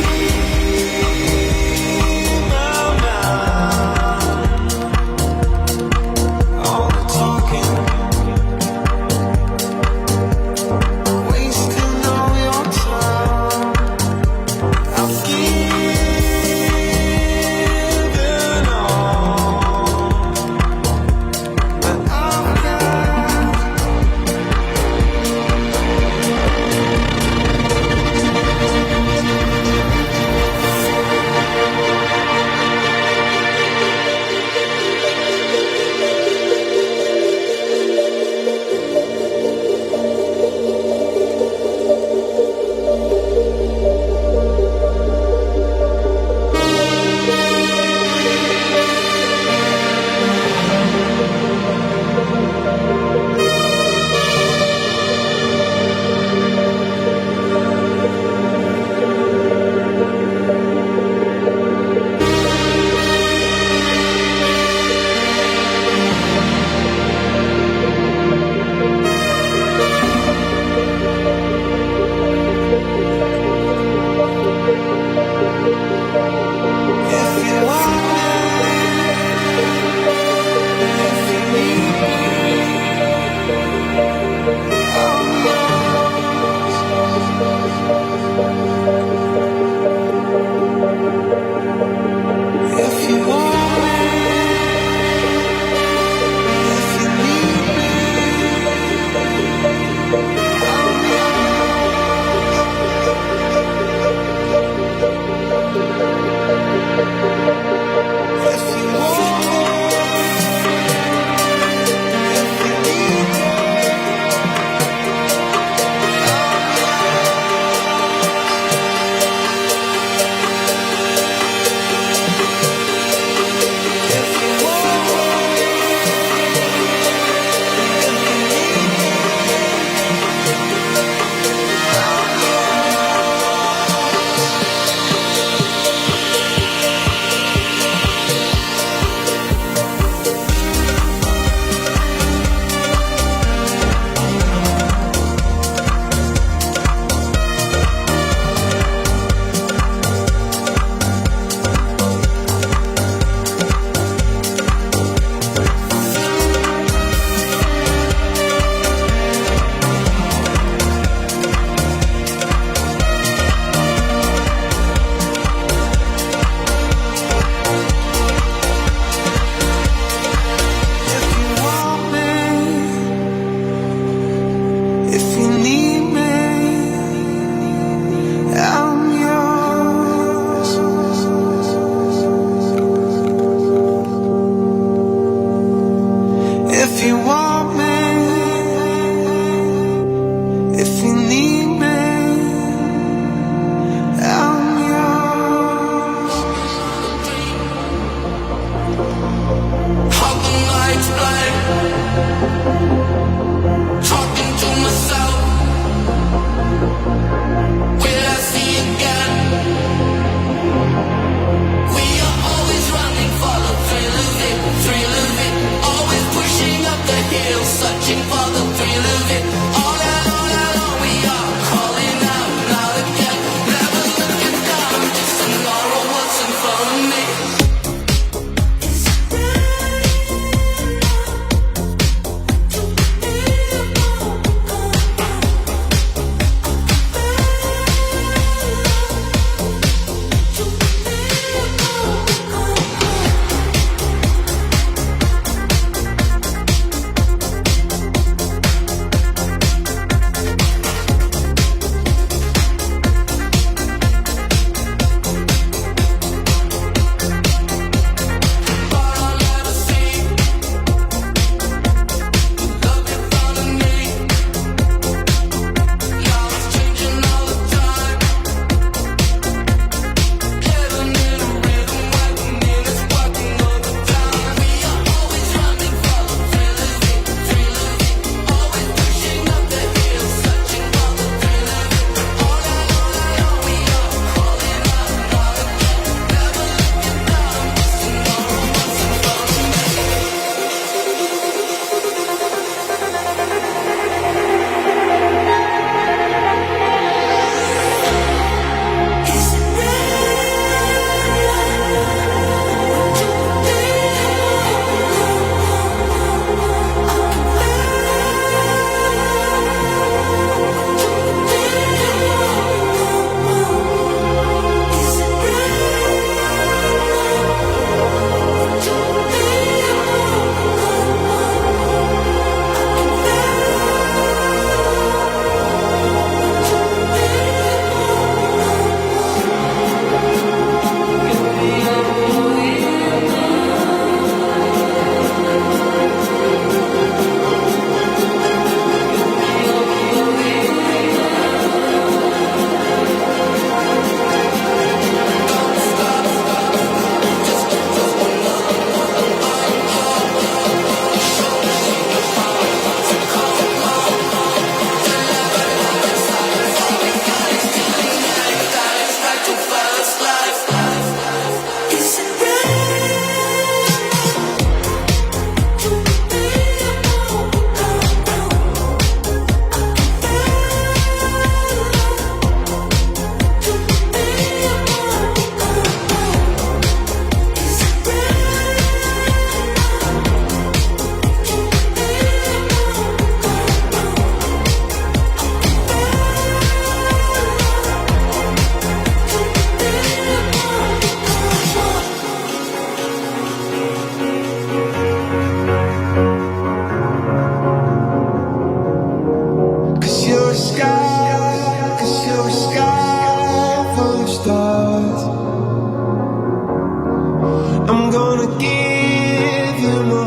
I'm gonna give you more.